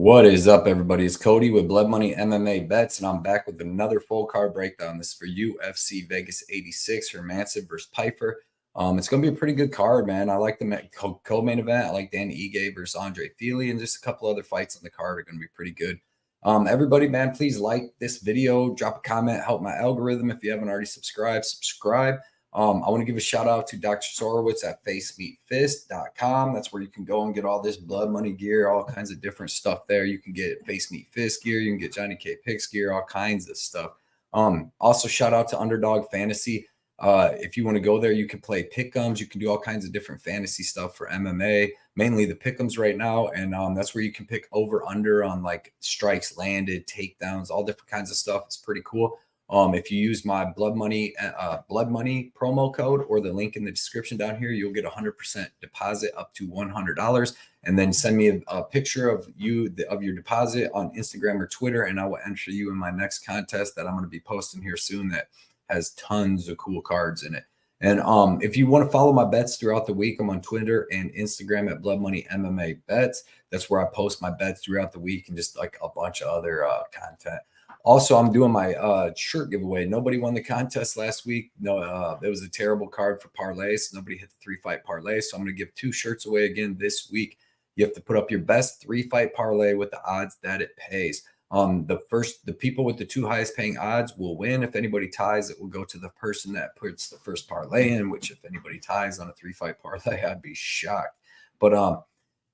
What is up, everybody? It's Cody with Blood Money MMA Bets, and I'm back with another full card breakdown. This is for UFC Vegas 86, Hermansson versus Pyfer. It's going to be a pretty good card, man. I like the co-main event. I like Dan Ige versus Andre Fili, and just a couple other fights on the card are going to be pretty good. Everybody, man, please like this video, drop a comment, help my algorithm. If you haven't already subscribed, subscribe. I want to give a shout out to Dr. Sorowitz at FaceMeetFist.com. That's where you can go and get all this blood money gear, all kinds of different stuff there. You can get FaceMeetFist gear, you can get Johnny K Picks gear, all kinds of stuff. Also shout out to Underdog Fantasy. If you want to go there, you can play pick'ems. You can do all kinds of different fantasy stuff for MMA, mainly the pick'ems right now. And that's where you can pick over under on like strikes landed, takedowns, all different kinds of stuff. It's pretty cool. If you use my blood money promo code or the link in the description down here, you'll get 100% deposit up to $100. And then send me a picture of your deposit on Instagram or Twitter, and I will enter you in my next contest that I'm going to be posting here soon that has tons of cool cards in it. And if you want to follow my bets throughout the week, I'm on Twitter and Instagram at Blood Money MMA Bets. That's where I post my bets throughout the week and just like a bunch of other content. Also, I'm doing my shirt giveaway. Nobody won the contest last week. No, it was a terrible card for parlays. Nobody hit the 3-fight parlay. So I'm going to give 2 shirts away again this week. You have to put up your best 3-fight parlay with the odds that it pays. The people with the 2 highest paying odds will win. If anybody ties, it will go to the person that puts the first parlay in, which if anybody ties on a 3-fight parlay, I'd be shocked. But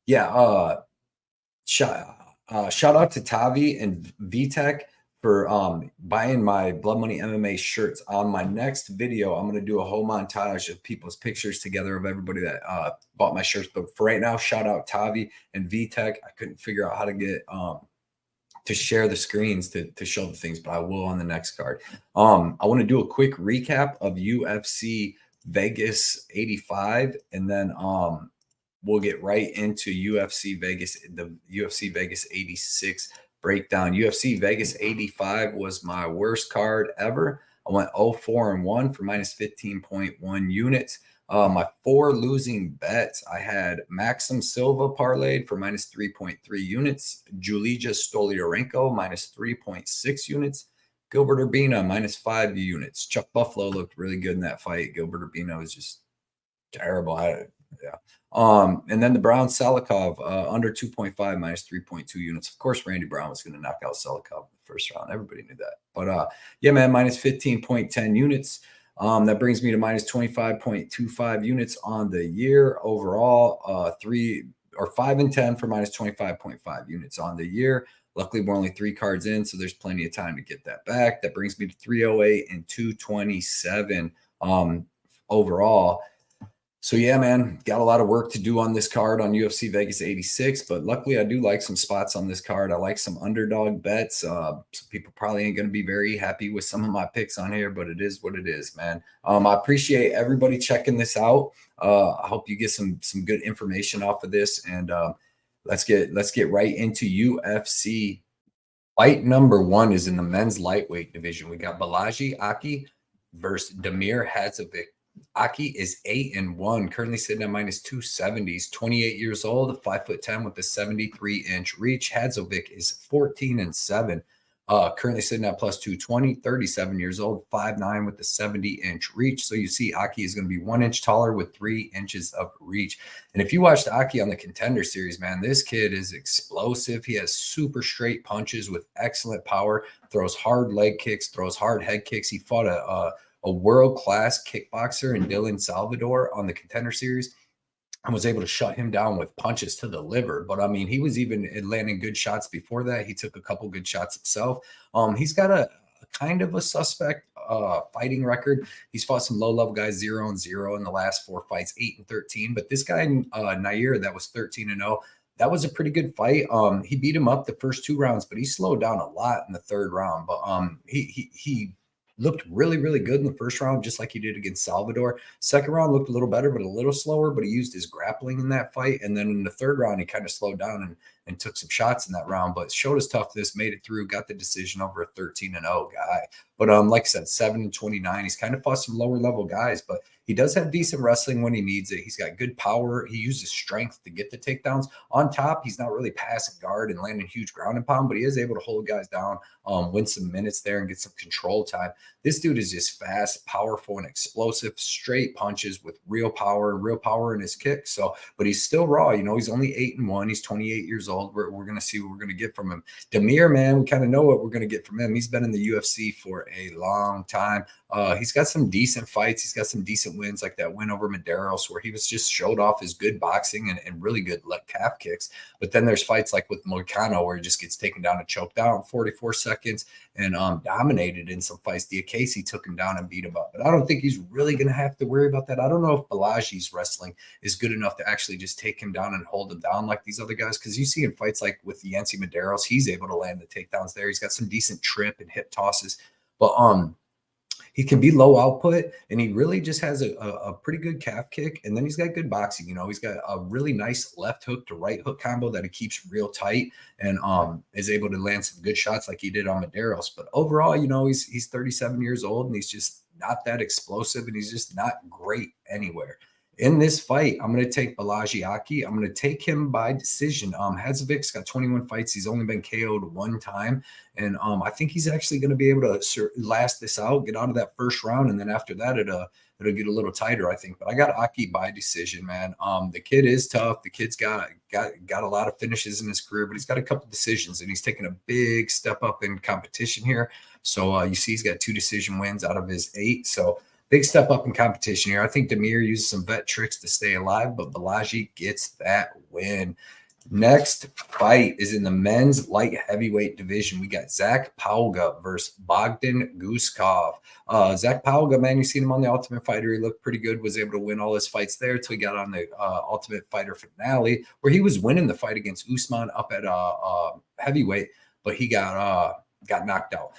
yeah, shout out to Tavi and VTech for buying my Blood Money MMA shirts. On my next video, I'm going to do a whole montage of people's pictures together of everybody that bought my shirts. But for right now, shout out Tavi and VTech. I couldn't figure out how to get to share the screens to show the things, but I will on the next card. I want to do a quick recap of UFC Vegas 85, and then we'll get right into UFC Vegas, the UFC Vegas 86 breakdown. UFC Vegas 85 was my worst card ever. I went 0-4-1 for minus 15.1 units. My 4 losing bets, I had Maxim Silva parlayed for minus 3.3 units, Julija Stolyarenko minus 3.6 units, Gilbert Urbina minus 5 units. Chuck Buffalo looked really good in that fight. Gilbert Urbina was just terrible. And then the Brown Salikov under 2.5 minus 3.2 units. Of course, Randy Brown was going to knock out Salikov in the first round. Everybody knew that. But yeah, man, minus 15.10 units. That brings me to minus 25.25 units on the year overall. 5 and 10 for minus 25.5 units on the year. Luckily, we're only 3 cards in, so there's plenty of time to get that back. That brings me to 308 and 227 overall. So yeah, man, got a lot of work to do on this card on UFC Vegas 86, but luckily I do like some spots on this card. I like some underdog bets. Some people probably ain't going to be very happy with some of my picks on here, but it is what it is, man. I appreciate everybody checking this out. I hope you get some good information off of this, and let's get right into UFC. Fight number 1 is in the men's lightweight division. We got Balaji Aki versus Damir Hadzovic. Aki is 8-1, currently sitting at minus 270s, 28 years old, 5'10" with a 73-inch reach. Hadzovic is 14-7, currently sitting at plus 220, 37 years old, 5'9" with a 70-inch reach. So you see Aki is going to be 1 inch taller with 3 inches of reach. And if you watched Aki on the Contender Series, man, this kid is explosive. He has super straight punches with excellent power, throws hard leg kicks, throws hard head kicks. He fought a world-class kickboxer in Dylan Salvador on the Contender Series and was able to shut him down with punches to the liver. But I mean, he was even landing good shots before that. He took a couple good shots himself. He's got a kind of a suspect fighting record. He's fought some low-level guys 0-0 in the last 4 fights, 8-13. But this guy, Nair, that was 13-0. That was a pretty good fight. He beat him up the first 2 rounds, but he slowed down a lot in the 3rd round. But he looked really, really good in the first round, just like he did against Salvador. Second round looked a little better, but a little slower, but he used his grappling in that fight. And then in the 3rd round, he kind of slowed down and took some shots in that round, but showed his toughness, made it through, got the decision over a 13-0 guy. But like I said, 7-29, he's kind of fought some lower level guys, but He does have decent wrestling when he needs it. He's got good power. He uses strength to get the takedowns. On top, he's not really passing guard and landing huge ground and pound, but he is able to hold guys down, win some minutes there and get some control time. This dude is just fast, powerful, and explosive, straight punches with real power in his kick. So, but he's still raw. You know, he's only 8-1. He's 28 years old. We're going to see what we're going to get from him. Demir, man, we kind of know what we're going to get from him. He's been in the UFC for a long time. He's got some decent fights. He's got some decent wins, like that win over Medeiros, where he was just showed off his good boxing and really good calf kicks. But then there's fights like with Moicano, where he just gets taken down and choked out in 44 seconds and dominated in some fights. Casey took him down and beat him up. But I don't think he's really going to have to worry about that. I don't know if Balaji's wrestling is good enough to actually just take him down and hold him down like these other guys. Because you see in fights like with Yancy Medeiros, he's able to land the takedowns there. He's got some decent trip and hip tosses. But he can be low output, and he really just has a pretty good calf kick. And then he's got good boxing. You know, he's got a really nice left hook to right hook combo that he keeps real tight and is able to land some good shots like he did on Medeiros. But overall, you know, he's 37 years old, and he's just not that explosive, and he's just not great anywhere. In this fight, I'm going to take Balaji Aki. I'm going to take him by decision. Hadzovic's got 21 fights. He's only been KO'd one time. And I think he's actually going to be able to last this out, get out of that first round. And then after that, it'll get a little tighter, I think. But I got Aki by decision, man. The kid is tough. The kid's got a lot of finishes in his career, but he's got a couple decisions, and he's taking a big step up in competition here. So you see he's got 2 decision wins out of his 8. So big step up in competition here. I think Demir uses some vet tricks to stay alive, but Balaji gets that win. Next fight is in the men's light heavyweight division. We got Zach Poga versus Bogdan Guskov. Zach Poga, man, you seen him on the Ultimate Fighter. He looked pretty good, was able to win all his fights there until he got on the Ultimate Fighter finale, where he was winning the fight against Usman up at heavyweight, but he got knocked out.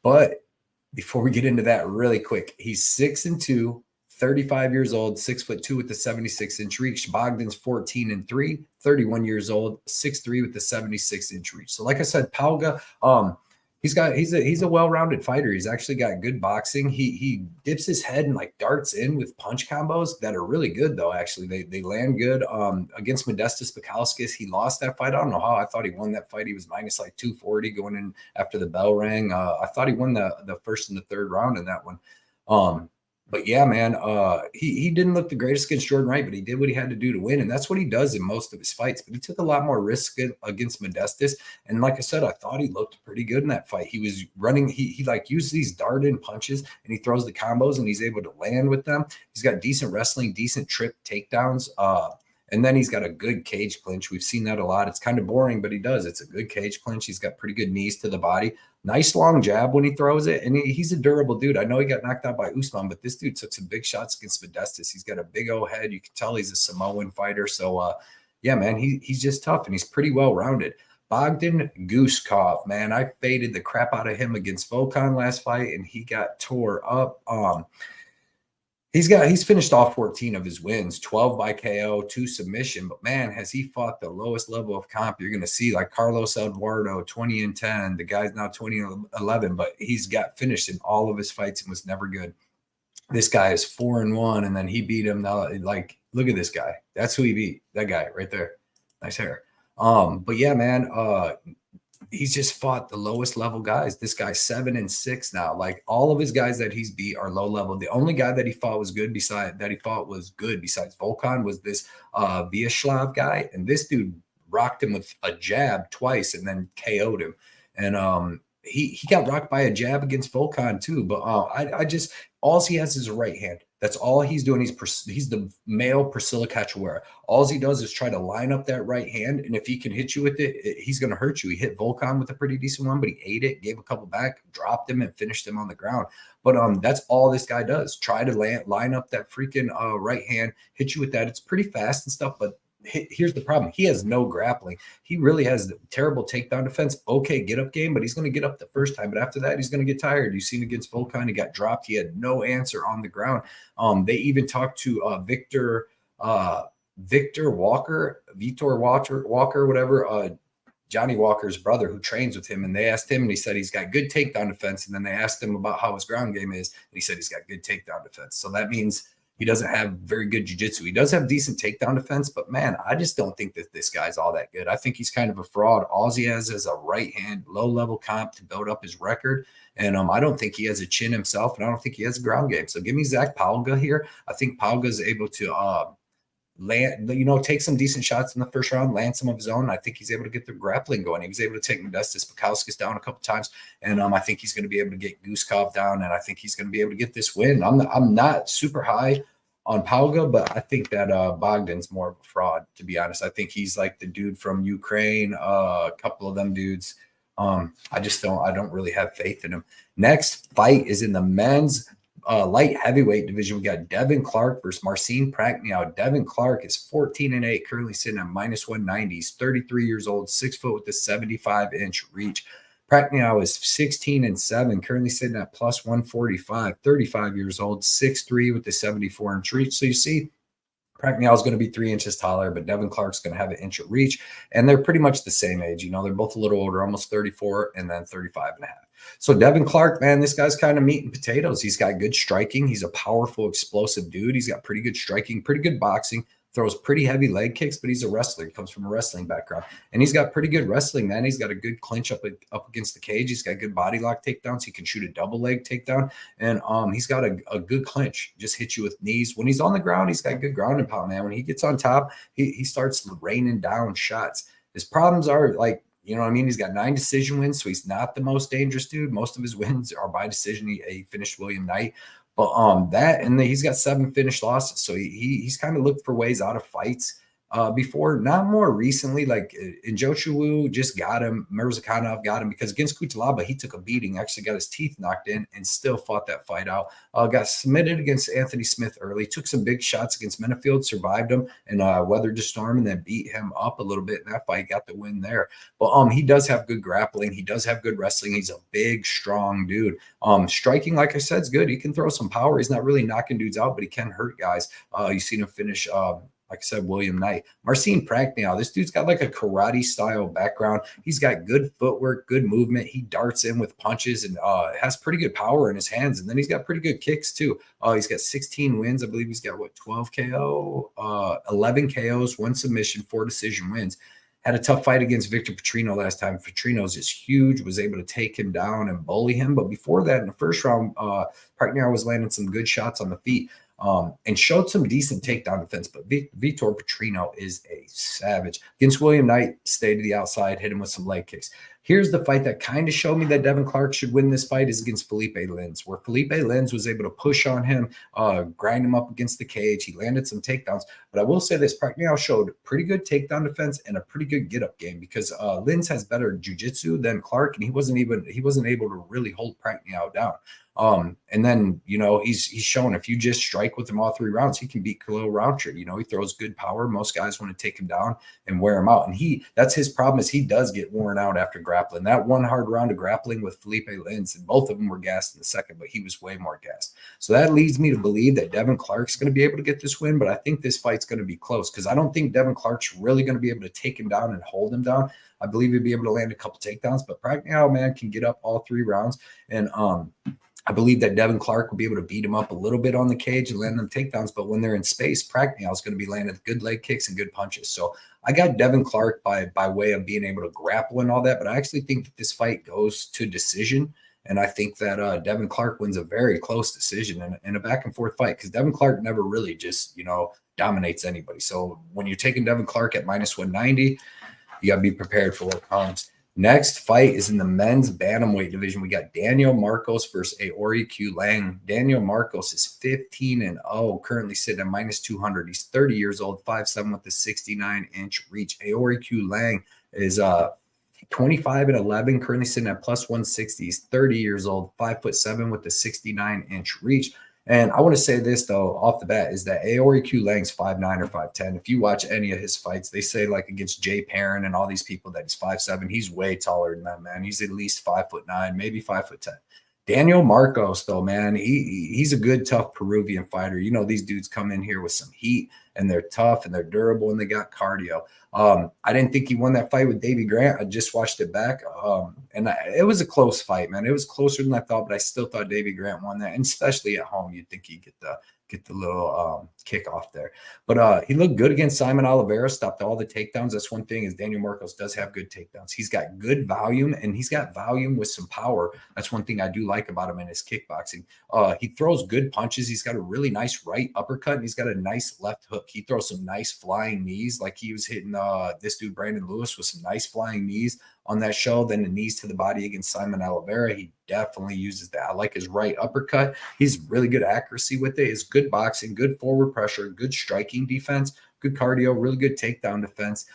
But before we get into that really quick, he's 6-2, 35 years old, 6'2" with the 76-inch reach. Bogdan's 14-3, 31 years old, 6'3" with the 76-inch reach. So like I said, Pauga, he's a well-rounded fighter. He's actually got good boxing. He dips his head and like darts in with punch combos that are really good though. Actually, they land good. Against Modestas Bukauskas, he lost that fight. I don't know how. I thought he won that fight. He was minus like 240 going in after the bell rang. I thought he won the first and the third round in that one. But yeah, man, he didn't look the greatest against Jordan Wright, but he did what he had to do to win. And that's what he does in most of his fights. But he took a lot more risk against Modestas. And like I said, I thought he looked pretty good in that fight. He was running, he like used these dart-in punches, and he throws the combos, and he's able to land with them. He's got decent wrestling, decent trip takedowns. And then he's got a good cage clinch. We've seen that a lot. It's kind of boring, but he does. It's a good cage clinch. He's got pretty good knees to the body. Nice long jab when he throws it. And he's a durable dude. I know he got knocked out by Usman, but this dude took some big shots against Modestas. He's got a big old head. You can tell he's a Samoan fighter. So, yeah, man, he's just tough, and he's pretty well-rounded. Bogdan Guskov, man, I faded the crap out of him against Volkan last fight, and he got tore up. He's finished all 14 of his wins, 12 by KO, 2 submission. But man, has he fought the lowest level of comp you're going to see, like Carlos Eduardo, 20-10. The guy's now 20-11, but he's got finished in all of his fights and was never good. This guy is 4-1, and then he beat him. Now, like, look at this guy. That's who he beat. That guy right there. Nice hair. But yeah, man, he's just fought the lowest level guys. This guy's 7-6 now. Like, all of his guys that he's beat are low level. The only guy that he fought was good besides Volkan was this Vyacheslav guy. And this dude rocked him with a jab twice and then KO'd him. And he got rocked by a jab against Volkan too. But all he has is a right hand. That's all he's doing. He's the male Priscilla Cachoeira. All he does is try to line up that right hand, and if he can hit you with it, he's going to hurt you. He hit Volkan with a pretty decent one, but he ate it, gave a couple back, dropped him, and finished him on the ground. But that's all this guy does. Try to line up that freaking right hand, hit you with that. It's pretty fast and stuff, but here's the problem. He has no grappling. He really has terrible takedown defense. Okay, get up game, but he's going to get up the first time. But after that, he's going to get tired. You've seen against Volkan, he got dropped. He had no answer on the ground. They even talked to Victor Walker, whatever, Johnny Walker's brother, who trains with him. And they asked him, and he said he's got good takedown defense. And then they asked him about how his ground game is, and he said he's got good takedown defense. So that means He doesn't have very good jiu-jitsu. He does have decent takedown defense, but man, I just don't think that this guy's all that good. I think he's kind of a fraud. All he has is a right hand, low-level comp to build up his record. And I don't think he has a chin himself, and I don't think he has a ground game. So give me Zach Poga here. I think Poga is able to land, take some decent shots in the first round, land some of his own. I think he's able to get the grappling going. He was able to take Modestas Bukauskas down a couple times, and I think he's going to be able to get Guskov down, and I think he's going to be able to get this win. I'm not super high on Pauga, but I think that Bogdan's more of a fraud, to be honest. I think he's like the dude from Ukraine, a couple of them dudes. I don't really have faith in him. Next fight is in the men's light heavyweight division. We got Devin Clark versus Marcin Prachnio. Devin Clark is 14-8, currently sitting at -190. He's 33 years old, 6 foot with a 75-inch reach. Prachnio is 16-7, currently sitting at +145, 35 years old, 6'3 with the 74-inch reach. So you see, Prachnio is going to be 3 inches taller, but Devin Clark's going to have an inch of reach, and they're pretty much the same age. They're both a little older, almost 34 and then 35 and a half. So Devin Clark, man, this guy's kind of meat and potatoes. He's got good striking. He's a powerful, explosive dude. He's got pretty good striking, pretty good boxing, throws pretty heavy leg kicks, but he's a wrestler. He comes from a wrestling background, and he's got pretty good wrestling, man. He's got a good clinch up against the cage. He's got good body lock takedowns. He can shoot a double leg takedown, and he's got a good clinch. Just hit you with knees. When he's on the ground, he's got good ground and pound, man. When he gets on top, he starts raining down shots. His problems are like, he's got 9 decision wins, so he's not the most dangerous dude. Most of his wins are by decision. He finished William Knight. But he's got 7 finished losses. So he's kind of looked for ways out of fights before, not more recently. Like Njoku just got him. Mirzakhanov got him because against Kutalaba, he took a beating, actually got his teeth knocked in and still fought that fight out. Got submitted against Anthony Smith early, took some big shots against Menefield, survived him, and weathered the storm, and then beat him up a little bit in that fight, got the win there. But he does have good grappling. He does have good wrestling. He's a big, strong dude. Striking, like I said, is good. He can throw some power. He's not really knocking dudes out, but he can hurt guys. You've seen him finish like I said, William Knight. Marcin Prachnio, this dude's got like a karate-style background. He's got good footwork, good movement. He darts in with punches and has pretty good power in his hands. And then he's got pretty good kicks, too. He's got 16 wins. I believe he's got, 12 KO, 11 KOs, 1 submission, 4 decision wins. Had a tough fight against Victor Petrino last time. Petrino's just huge, was able to take him down and bully him. But before that, in the first round, Prachnio was landing some good shots on the feet. And showed some decent takedown defense, but Vitor Petrino is a savage. Against William Knight, stayed to the outside, hit him with some leg kicks. Here's the fight that kind of showed me that Devin Clark should win this fight is against Felipe Lins, where Felipe Lins was able to push on him, grind him up against the cage. He landed some takedowns, but I will say this, Prachnio showed pretty good takedown defense and a pretty good get-up game because Lins has better jiu-jitsu than Clark, and he wasn't able to really hold Prachnio down. And then, he's shown if you just strike with him all 3 rounds, he can beat Khalil Rountree. He throws good power. Most guys want to take him down and wear him out. And that's his problem is he does get worn out after grappling. That one hard round of grappling with Felipe Lins, and both of them were gassed in the second, but he was way more gassed. So that leads me to believe that Devin Clark's going to be able to get this win, but I think this fight's going to be close because I don't think Devin Clark's really going to be able to take him down and hold him down. I believe he'd be able to land a couple takedowns, but Prachnio, man, can get up all 3 rounds. And, I believe that Devin Clark will be able to beat him up a little bit on the cage and land them takedowns. But when they're in space, Prachnio is going to be landing good leg kicks and good punches. So I got Devin Clark by way of being able to grapple and all that. But I actually think that this fight goes to decision. And I think that Devin Clark wins a very close decision in a back and forth fight because Devin Clark never really just, dominates anybody. So when you're taking Devin Clark at -190, you got to be prepared for what comes. Next fight is in the men's bantamweight division. We got Daniel Marcos versus Aori Qileng. Daniel Marcos is 15-0, currently sitting at -200. He's 30 years old, 5'7" with a 69-inch reach. Aori Qileng is 25-11, currently sitting at +160. He's 30 years old, 5'7" with a 69-inch reach. And I want to say this, though, off the bat, is that Aori Qileng's 5'9" or 5'10". If you watch any of his fights, they say, like, against Jay Perrin and all these people that he's 5'7". He's way taller than that, man. He's at least 5'9", maybe 5'10". Daniel Marcos, though, man, he's a good, tough Peruvian fighter. These dudes come in here with some heat, and they're tough, and they're durable, and they got cardio. I didn't think he won that fight with Davey Grant. I just watched it back, it was a close fight, man. It was closer than I thought, but I still thought Davey Grant won that, and especially at home, you'd think he'd get get the little kick off there. But he looked good against Simon Oliveira, stopped all the takedowns. That's one thing, is Daniel Marcos does have good takedowns. He's got good volume, and he's got volume with some power. That's one thing I do like about him in his kickboxing. He throws good punches. He's got a really nice right uppercut, and he's got a nice left hook. He throws some nice flying knees, like he was hitting this dude Brandon Lewis with some nice flying knees on that show. Then the knees to the body against Simon Oliveira. He definitely uses that. I like his right uppercut. He's really good accuracy with it. It's good boxing, good forward pressure, good striking defense, good cardio, really good takedown defense.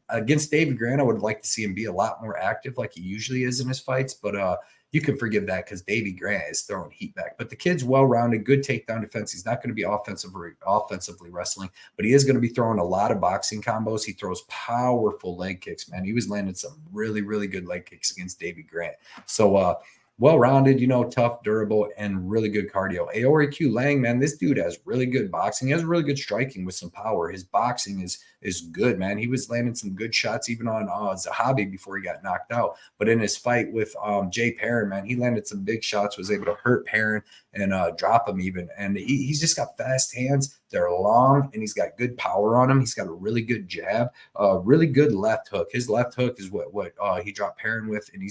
Against David Grant, I would like to see him be a lot more active like he usually is in his fights, but you can forgive that because Davey Grant is throwing heat back. But the kid's well-rounded, good takedown defense. He's not going to be offensively wrestling, but he is going to be throwing a lot of boxing combos. He throws powerful leg kicks, man. He was landing some really, really good leg kicks against Davey Grant. So well-rounded, tough, durable, and really good cardio. Aori Qileng, man, this dude has really good boxing. He has really good striking with some power. His boxing is good, man. He was landing some good shots even on Zahabi before he got knocked out. But in his fight with Jay Perrin, man, he landed some big shots, was able to hurt Perrin and drop him even. And he's just got fast hands. They're long, and he's got good power on him. He's got a really good jab, really good left hook. His left hook is what he dropped Perrin with, and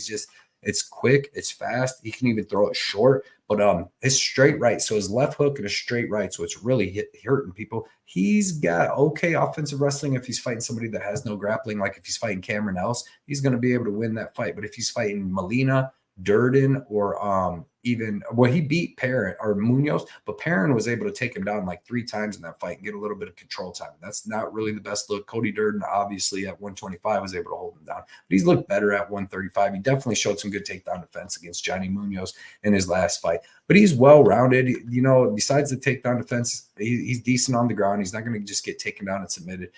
it's quick, it's fast. He can even throw it short, but his straight right, so his left hook and his straight right, so it's really hurting people. He's got okay offensive wrestling if he's fighting somebody that has no grappling, like if he's fighting Cameron Else, he's going to be able to win that fight. But if he's fighting Molina, Durden, or he beat Perrin or Munoz, but Perrin was able to take him down like 3 times in that fight and get a little bit of control time. That's not really the best look. Cody Durden, obviously, at 125 was able to hold him down, but he's looked better at 135. He definitely showed some good takedown defense against Johnny Munoz in his last fight, but he's well-rounded. Besides the takedown defense, he's decent on the ground. He's not going to just get taken down and submitted.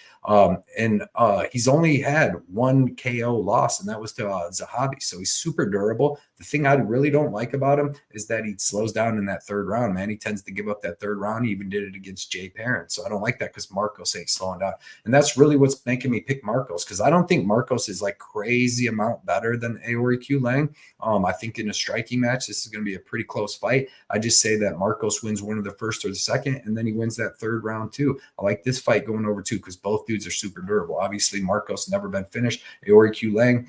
He's only had 1 KO loss, and that was to Zahabi. So he's super durable. The thing I really don't like about him is that he slows down in that 3rd round, man. He tends to give up that 3rd round. He even did it against Jay Perrin. So I don't like that because Marcos ain't slowing down. And that's really what's making me pick Marcos, because I don't think Marcos is like crazy amount better than Aori Qileng. I think in a striking match, this is going to be a pretty close fight. I just say that Marcos wins one of the 1st or the 2nd, and then he wins that 3rd round too. I like this fight going over too because both dudes are super durable. Obviously, Marcos never been finished. Aori Qileng,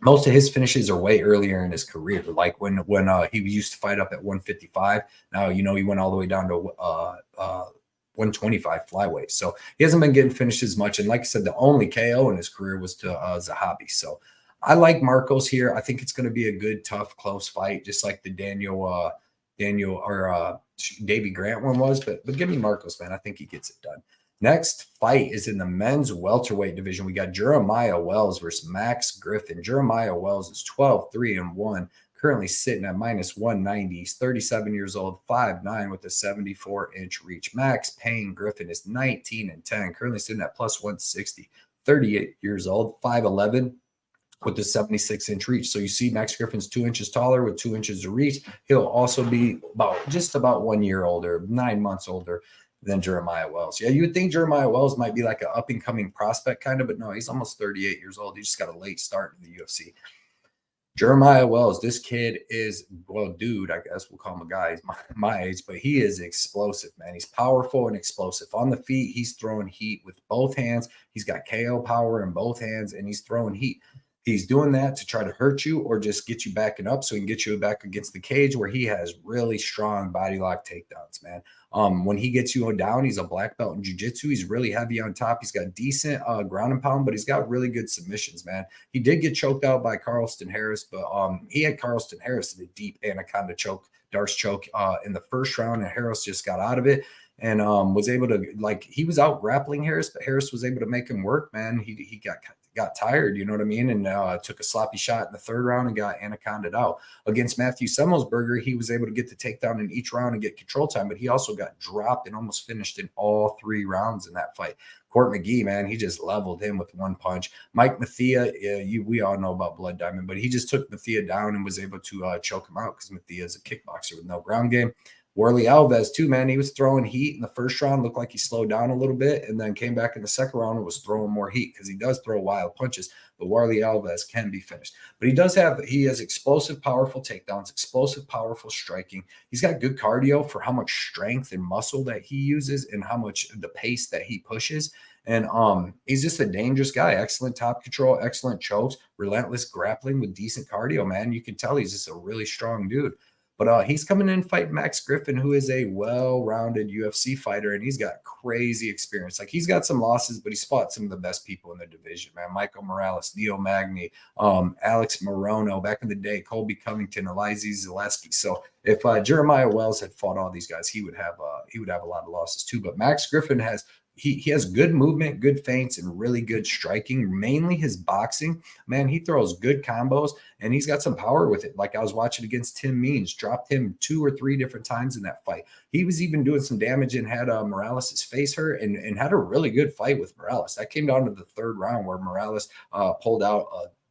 most of his finishes are way earlier in his career, like when he used to fight up at 155. Now, he went all the way down to 125 flyweight. So he hasn't been getting finished as much. And like I said, the only KO in his career was to Zahabi. So I like Marcos here. I think it's going to be a good, tough, close fight, just like the Daniel or Davey Grant one was. But give me Marcos, man. I think he gets it done. Next fight is in the men's welterweight division. We got Jeremiah Wells versus Max Griffin. Jeremiah Wells is 12-3-1, currently sitting at -190. He's 37 years old, 5'9", with a 74-inch reach. Max Payne Griffin is 19-10, currently sitting at +160, 38 years old, 5'11", with the 76-inch reach. So you see Max Griffin's 2 inches taller with 2 inches of reach. He'll also be just about 1 year older, 9 months older than Jeremiah Wells. Yeah, you would think Jeremiah Wells might be like an up-and-coming prospect kind of, but no, he's almost 38 years old. He just got a late start in the UFC. Jeremiah Wells, this kid is, dude, I guess we'll call him a guy. He's my age, but he is explosive, man. He's powerful and explosive. On the feet, he's throwing heat with both hands. He's got KO power in both hands, and he's throwing heat. He's doing that to try to hurt you or just get you backing up so he can get you back against the cage, where he has really strong body lock takedowns, man. When he gets you down, he's a black belt in jiu-jitsu. He's really heavy on top. He's got decent ground and pound, but he's got really good submissions, man. He did get choked out by Carlston Harris, but he had Carlston Harris in a deep anaconda choke, Darce choke in the 1st round, and Harris just got out of it and was able to, he was out grappling Harris, but Harris was able to make him work, man. He got tired, you know what I mean? And took a sloppy shot in the 3rd round and got anaconda'd out. Against Matthew Semmelsberger, he was able to get the takedown in each round and get control time, but he also got dropped and almost finished in all 3 rounds in that fight. Court McGee, man, he just leveled him with 1 punch. Mike Mathia, we all know about Blood Diamond, but he just took Mathia down and was able to choke him out because Mathia is a kickboxer with no ground game. Warley Alves too, man. He was throwing heat in the 1st round, looked like he slowed down a little bit, and then came back in the 2nd round and was throwing more heat because he does throw wild punches. but Warlley Alves can be finished. But he has explosive, powerful takedowns, explosive, powerful striking. He's got good cardio for how much strength and muscle that he uses and how much the pace that he pushes. And he's just a dangerous guy. Excellent top control, excellent chokes, relentless grappling with decent cardio, man. You can tell he's just a really strong dude. But he's coming in fighting Max Griffin, who is a well-rounded UFC fighter, and he's got crazy experience. Like, he's got some losses, but he's fought some of the best people in the division, man. Michael Morales, Neil Magny, Alex Morono, back in the day, Colby Covington, Elizé Zaleski. So if Jeremiah Wells had fought all these guys, he would have a lot of losses too. But Max Griffin has he has good movement, good feints, and really good striking. Mainly his boxing, man, he throws good combos, and he's got some power with it. Like, I was watching against Tim Means, dropped him 2 or 3 different times in that fight. He was even doing some damage and had Morales' face hurt and had a really good fight with Morales. That came down to the 3rd round where Morales pulled out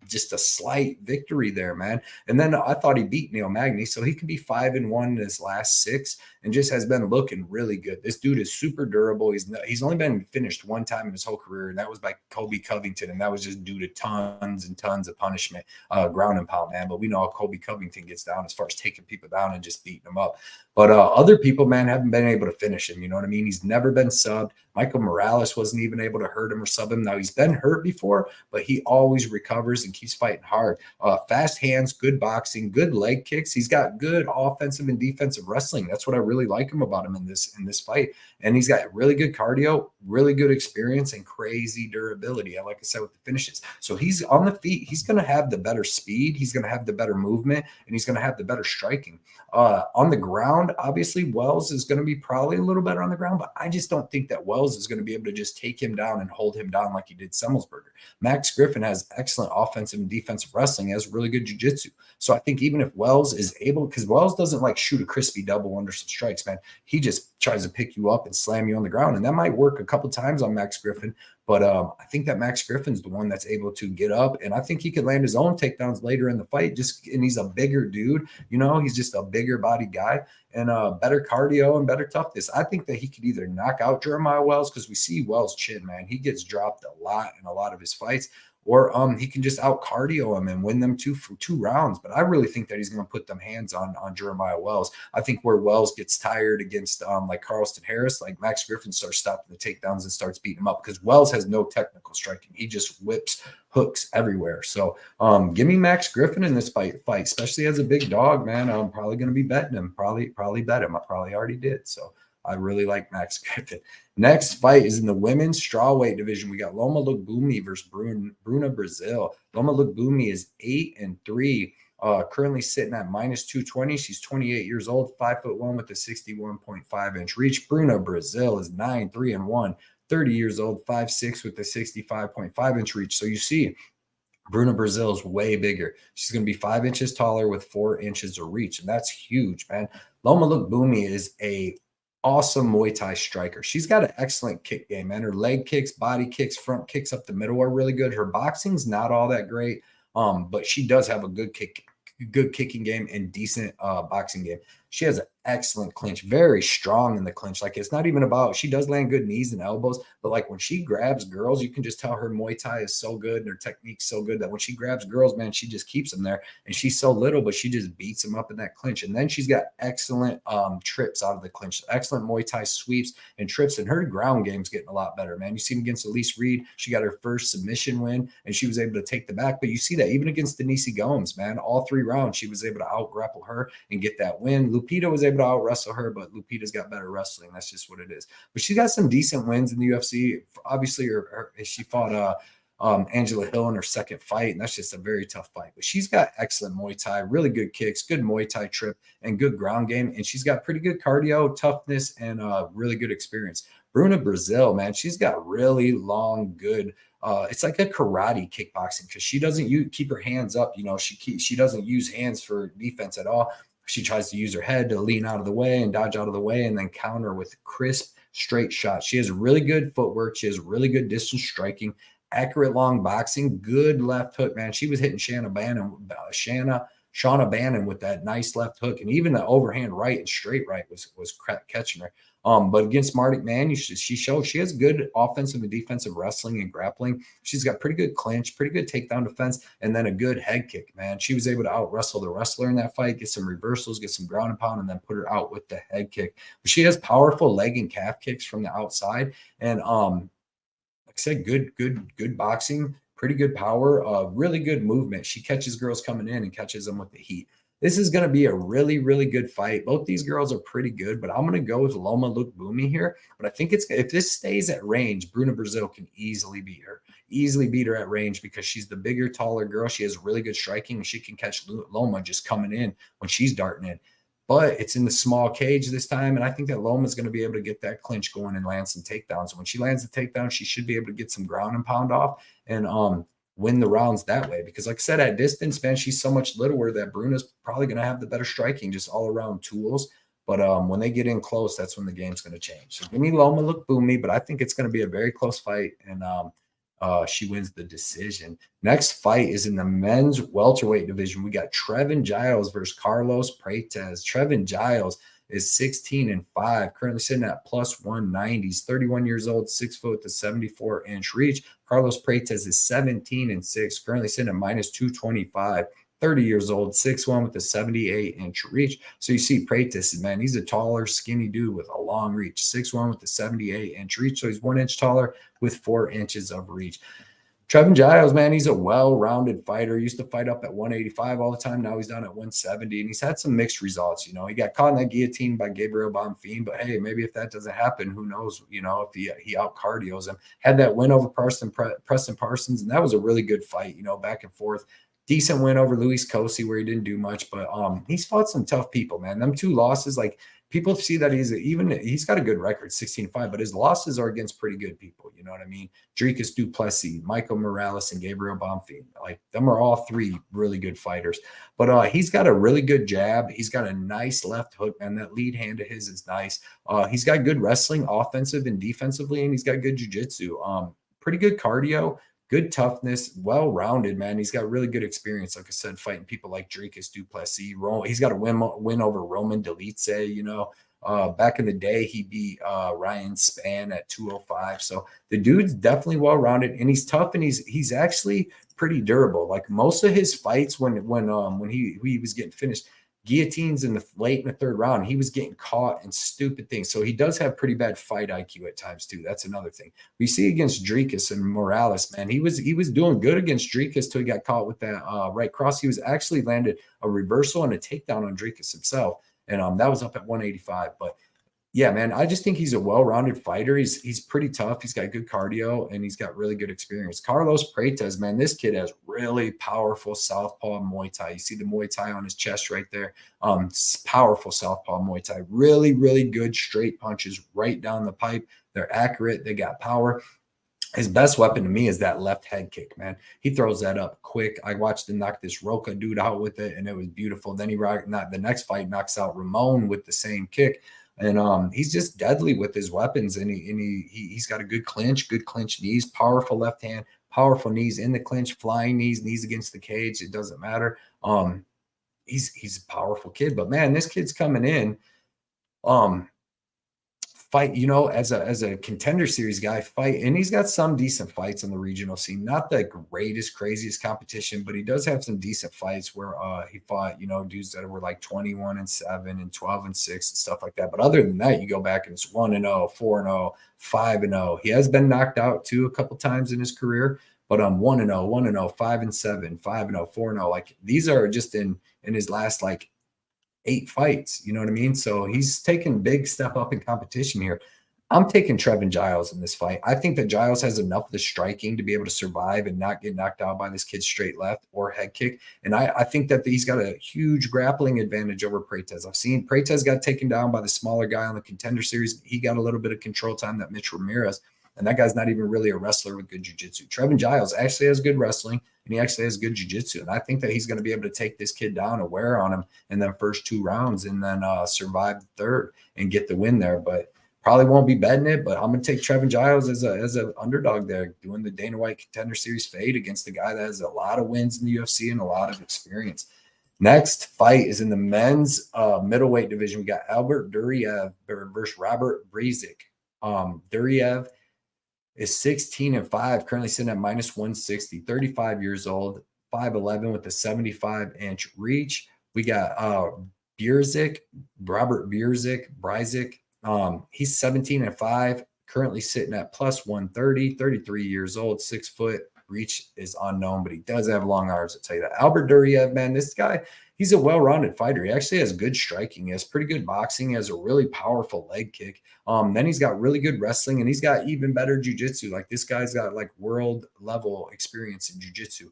just a slight victory there, man. And then I thought he beat Neil Magny, so he could be 5-1 in his last 6 and just has been looking really good. This dude is super durable. He's only been finished 1 time in his whole career, and that was by Colby Covington, and that was just due to tons and tons of punishment, ground and pound, man. But we know how Colby Covington gets down as far as taking people down and just beating them up. But other people, man, haven't been able to finish him. You know what I mean? He's never been subbed. Michael Morales wasn't even able to hurt him or sub him. Now, he's been hurt before, but he always recovers and keeps fighting hard. Fast hands, good boxing, good leg kicks. He's got good offensive and defensive wrestling. That's what I really like him about him in this fight. And he's got really good cardio, really good experience, and crazy durability. Like I said, with the finishes. So he's on the feet. He's going to have the better speed. He's going to have the better movement, and he's going to have the better striking. On the ground, obviously, Wells is going to be probably a little better on the ground, but I just don't think that Wells is going to be able to just take him down and hold him down like he did Semmelsberger. Max Griffin has excellent offensive and defensive wrestling, has really good jiu-jitsu. So I think even if Wells is able, because Wells doesn't like shoot a crispy double under some strikes, man. He just tries to pick you up and slam you on the ground, and that might work a couple times on Max Griffin. But I think that Max Griffin's the one that's able to get up, and I think he could land his own takedowns later in the fight. And he's a bigger dude, you know, he's just a bigger body guy and better cardio and better toughness. I think that he could either knock out Jeremiah Wells, because we see Wells' chin, man. He gets dropped a lot in a lot of his fights. Or he can just out cardio him and win them 2 rounds. But I really think that he's going to put them hands on Jeremiah Wells. I think where Wells gets tired against like Carlston Harris, like Max Griffin starts stopping the takedowns and starts beating him up, because Wells has no technical striking. He just whips hooks everywhere. So give me Max Griffin in this fight, especially as a big dog, man. I'm probably going to be betting him. Probably bet him. I probably already did. So I really like Max Griffin. Next fight is in the women's strawweight division. We got Loma Luiboomi versus Bruna Brazil. Loma Luiboomi is 8-3, currently sitting at -220. She's 28 years old, 5'1" with a 61.5-inch reach. Bruna Brazil is 9-3-1, 30 years old, 5'6" with a 65.5-inch reach. So you see, Bruna Brazil is way bigger. She's going to be 5 inches taller with 4 inches of reach, and that's huge, man. Loma Luiboomi is a awesome Muay Thai striker. She's got an excellent kick game, man. Her leg kicks, body kicks, front kicks up the middle are really good. Her boxing's not all that great, but she does have a good kicking game and decent boxing game. She has an excellent clinch, very strong in the clinch. Like, it's not even about, she does land good knees and elbows, but like when she grabs girls, you can just tell her Muay Thai is so good and her technique's so good that when she grabs girls, man, she just keeps them there. And she's so little, but she just beats them up in that clinch. And then she's got excellent trips out of the clinch, excellent Muay Thai sweeps and trips. And her ground game's getting a lot better, man. You see against Elise Reed, she got her first submission win and she was able to take the back. But you see that even against Denise Gomes, man, all 3 rounds, she was able to out grapple her and get that win. Lupita was able to out wrestle her, but Lupita's got better wrestling. That's just what it is. But she's got some decent wins in the UFC. Obviously, she fought Angela Hill in her second fight, and that's just a very tough fight. But she's got excellent Muay Thai, really good kicks, good Muay Thai trip, and good ground game. And she's got pretty good cardio, toughness, and really good experience. Bruna Brazil, man, she's got really long, good. It's like a karate kickboxing, because she doesn't keep her hands up. You know, she doesn't use hands for defense at all. She tries to use her head to lean out of the way and dodge out of the way and then counter with crisp, straight shots. She has really good footwork. She has really good distance striking, accurate long boxing, good left hook, man. She was hitting Shauna Bannon with that nice left hook, and even the overhand right and straight right was catching her. But against Marty, man, she showed she has good offensive and defensive wrestling and grappling. She's got pretty good clinch, pretty good takedown defense, and then a good head kick, man. She was able to out wrestle the wrestler in that fight, get some reversals, get some ground and pound, and then put her out with the head kick. But she has powerful leg and calf kicks from the outside. And like I said, good boxing, pretty good power, really good movement. She catches girls coming in and catches them with the heat. This is going to be a really, really good fight. Both these girls are pretty good, but I'm going to go with Loma Luiboomi here. But I think if this stays at range, Bruna Brazil can easily beat her. Easily beat her at range because she's the bigger, taller girl. She has really good striking, and she can catch Loma just coming in when she's darting in. But it's in the small cage this time, and I think that Loma is going to be able to get that clinch going and land some takedowns. When she lands the takedown, she should be able to get some ground and pound off and win the rounds that way. Because like I said, at distance, man, she's so much littler that Bruna's probably going to have the better striking, just all around tools. But when they get in close, that's when the game's going to change. So give me Loma Luiboomi, but I think it's going to be a very close fight, and she wins the decision. Next fight is in the men's welterweight division. We got Trevin Giles versus Carlos Pretiz. Trevin Giles is 16-5, currently sitting at plus 190. He's 31 years old, 6 foot to 74-inch reach. Carlos Pretiz is 17-6, currently sitting at minus 225. 30 years old, 6'1" with a 78-inch reach. So you see Pretiz, man, he's a taller, skinny dude with a long reach, 6'1" with a 78-inch reach. So he's 1 inch taller with 4 inches of reach. Trevin Giles, man, he's a well-rounded fighter. He used to fight up at 185 all the time. Now he's down at 170, and he's had some mixed results. You know, he got caught in that guillotine by Gabriel Bonfim, but hey, maybe if that doesn't happen, who knows? You know, if he out-cardios him. Had that win over Preston Parsons, and that was a really good fight. You know, back and forth. Decent win over Luis Cosi where he didn't do much, but he's fought some tough people, man. Them 2 losses, like people see that he's got a good record, 16-5, but his losses are against pretty good people. You know what I mean? Dricus du Plessis, Michael Morales, and Gabriel Bonfim. Like them are all 3 really good fighters. But he's got a really good jab. He's got a nice left hook, man. That lead hand of his is nice. He's got good wrestling, offensive and defensively, and he's got good jiu-jitsu. Pretty good cardio. Good toughness, well-rounded, man. He's got really good experience, like I said, fighting people like Dricus du Plessis. He's got a win over Roman Delice, you know. Back in the day, he beat Ryan Spann at 205. So the dude's definitely well-rounded, and he's tough, and he's actually pretty durable. Like most of his fights when he was getting finished, guillotines late in the 3rd round, he was getting caught in stupid things. So he does have pretty bad fight IQ at times too. That's another thing. We see against Dricus and Morales, man, he was doing good against Dricus till he got caught with that right cross. He was actually landed a reversal and a takedown on Dricus himself. And that was up at 185. But yeah, man, I just think he's a well-rounded fighter. He's pretty tough. He's got good cardio, and he's got really good experience. Carlos Pretiz, man, this kid has really powerful southpaw Muay Thai. You see the Muay Thai on his chest right there. Powerful southpaw Muay Thai. Really, really good straight punches right down the pipe. They're accurate. They got power. His best weapon to me is that left head kick, man. He throws that up quick. I watched him knock this Roca dude out with it, and it was beautiful. Then the next fight knocks out Ramon with the same kick. And he's just deadly with his weapons, and he's got a good clinch knees, powerful left hand, powerful knees in the clinch, flying knees against the cage. It doesn't matter. He's a powerful kid, but man, this kid's coming in. Fight, you know, as a contender series guy, fight, and he's got some decent fights on the regional scene. Not the greatest, craziest competition, but he does have some decent fights where he fought, you know, dudes that were like 21-7 and 12-6 and stuff like that. But other than that, you go back and it's 1-0, 4-0, 5-0. He has been knocked out too a couple times in his career, but 1-0, 1-0, 5-7, 5-0, 4-0. Like these are just in his last like 8 fights, you know what I mean? So he's taken big step up in competition here. I'm taking Trevin Giles in this fight. I think that Giles has enough of the striking to be able to survive and not get knocked out by this kid's straight left or head kick. And I think that he's got a huge grappling advantage over Pretiz. I've seen Pretiz got taken down by the smaller guy on the contender series. He got a little bit of control time, that Mitch Ramirez. And that guy's not even really a wrestler with good jiu-jitsu. Trevin Giles actually has good wrestling, and he actually has good jiu-jitsu. And I think that he's going to be able to take this kid down and wear on him in the first 2 rounds and then survive the 3rd and get the win there. But probably won't be betting it, but I'm going to take Trevin Giles as a underdog there, doing the Dana White Contender Series fade against the guy that has a lot of wins in the UFC and a lot of experience. Next fight is in the men's middleweight division. We got Albert Durov versus Robert Bryczek. Durov is 16-5, currently sitting at -160, 35 years old, 5'11 with a 75-inch reach. We got Bryczek, Robert Bryczek. He's 17-5, currently sitting at +130, 33 years old, 6 foot. Reach is unknown, but he does have long arms. I'll tell you that. Albert Durov, man, this guy, he's a well-rounded fighter. He actually has good striking. He has pretty good boxing. He has a really powerful leg kick. Then he's got really good wrestling, and he's got even better jiu-jitsu. Like, this guy's got like world level experience in jiu-jitsu.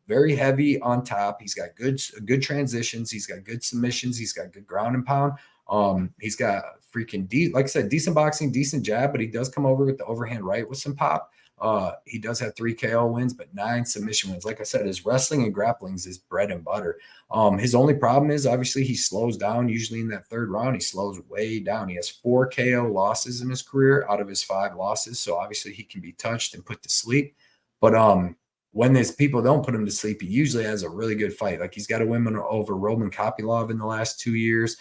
Very heavy on top. He's got good transitions. He's got good submissions. He's got good ground and pound. He's got freaking like I said, decent boxing, decent jab, but he does come over with the overhand right with some pop. He does have 3 KO wins, but 9 submission wins. Like I said, his wrestling and grapplings is his bread and butter. His only problem is obviously he slows down. Usually in that third round, he slows way down. He has 4 KO losses in his career out of his 5 losses. So obviously he can be touched and put to sleep. But when these people don't put him to sleep, he usually has a really good fight. Like, he's got a win over Roman Kopylov in the last 2 years.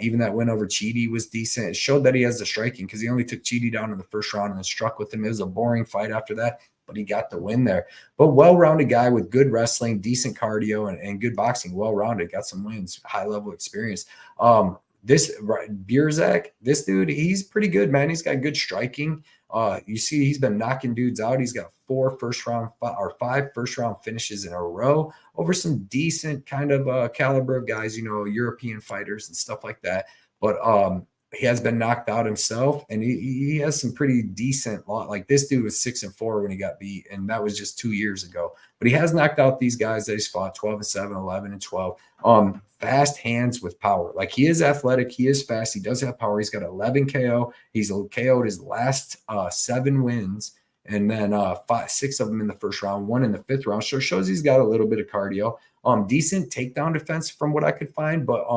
Even that win over Chidi was decent. It showed that he has the striking, because he only took Chidi down in the first round and then struck with him. It was a boring fight after that, but he got the win there. But well-rounded guy with good wrestling, decent cardio, and good boxing. Well-rounded, got some wins, high-level experience. This Bryczek, this dude, he's pretty good, man. He's got good striking. You see, he's been knocking dudes out. He's got 5 first-round finishes in a row over some decent kind of caliber of guys, European fighters and stuff like that. But he has been knocked out himself, and he has some pretty decent. Like, this dude was 6-4 when he got beat, and that was just 2 years ago. But he has knocked out these guys that he's fought, 12-7, 11-12. Fast hands with power. Like, he is athletic, he is fast, he does have power. He's got 11 KO. He's KO'd his last 7 wins, and then 6 of them in the first round, 1 in the 5th round. So it shows he's got a little bit of cardio. Decent takedown defense from what I could find, but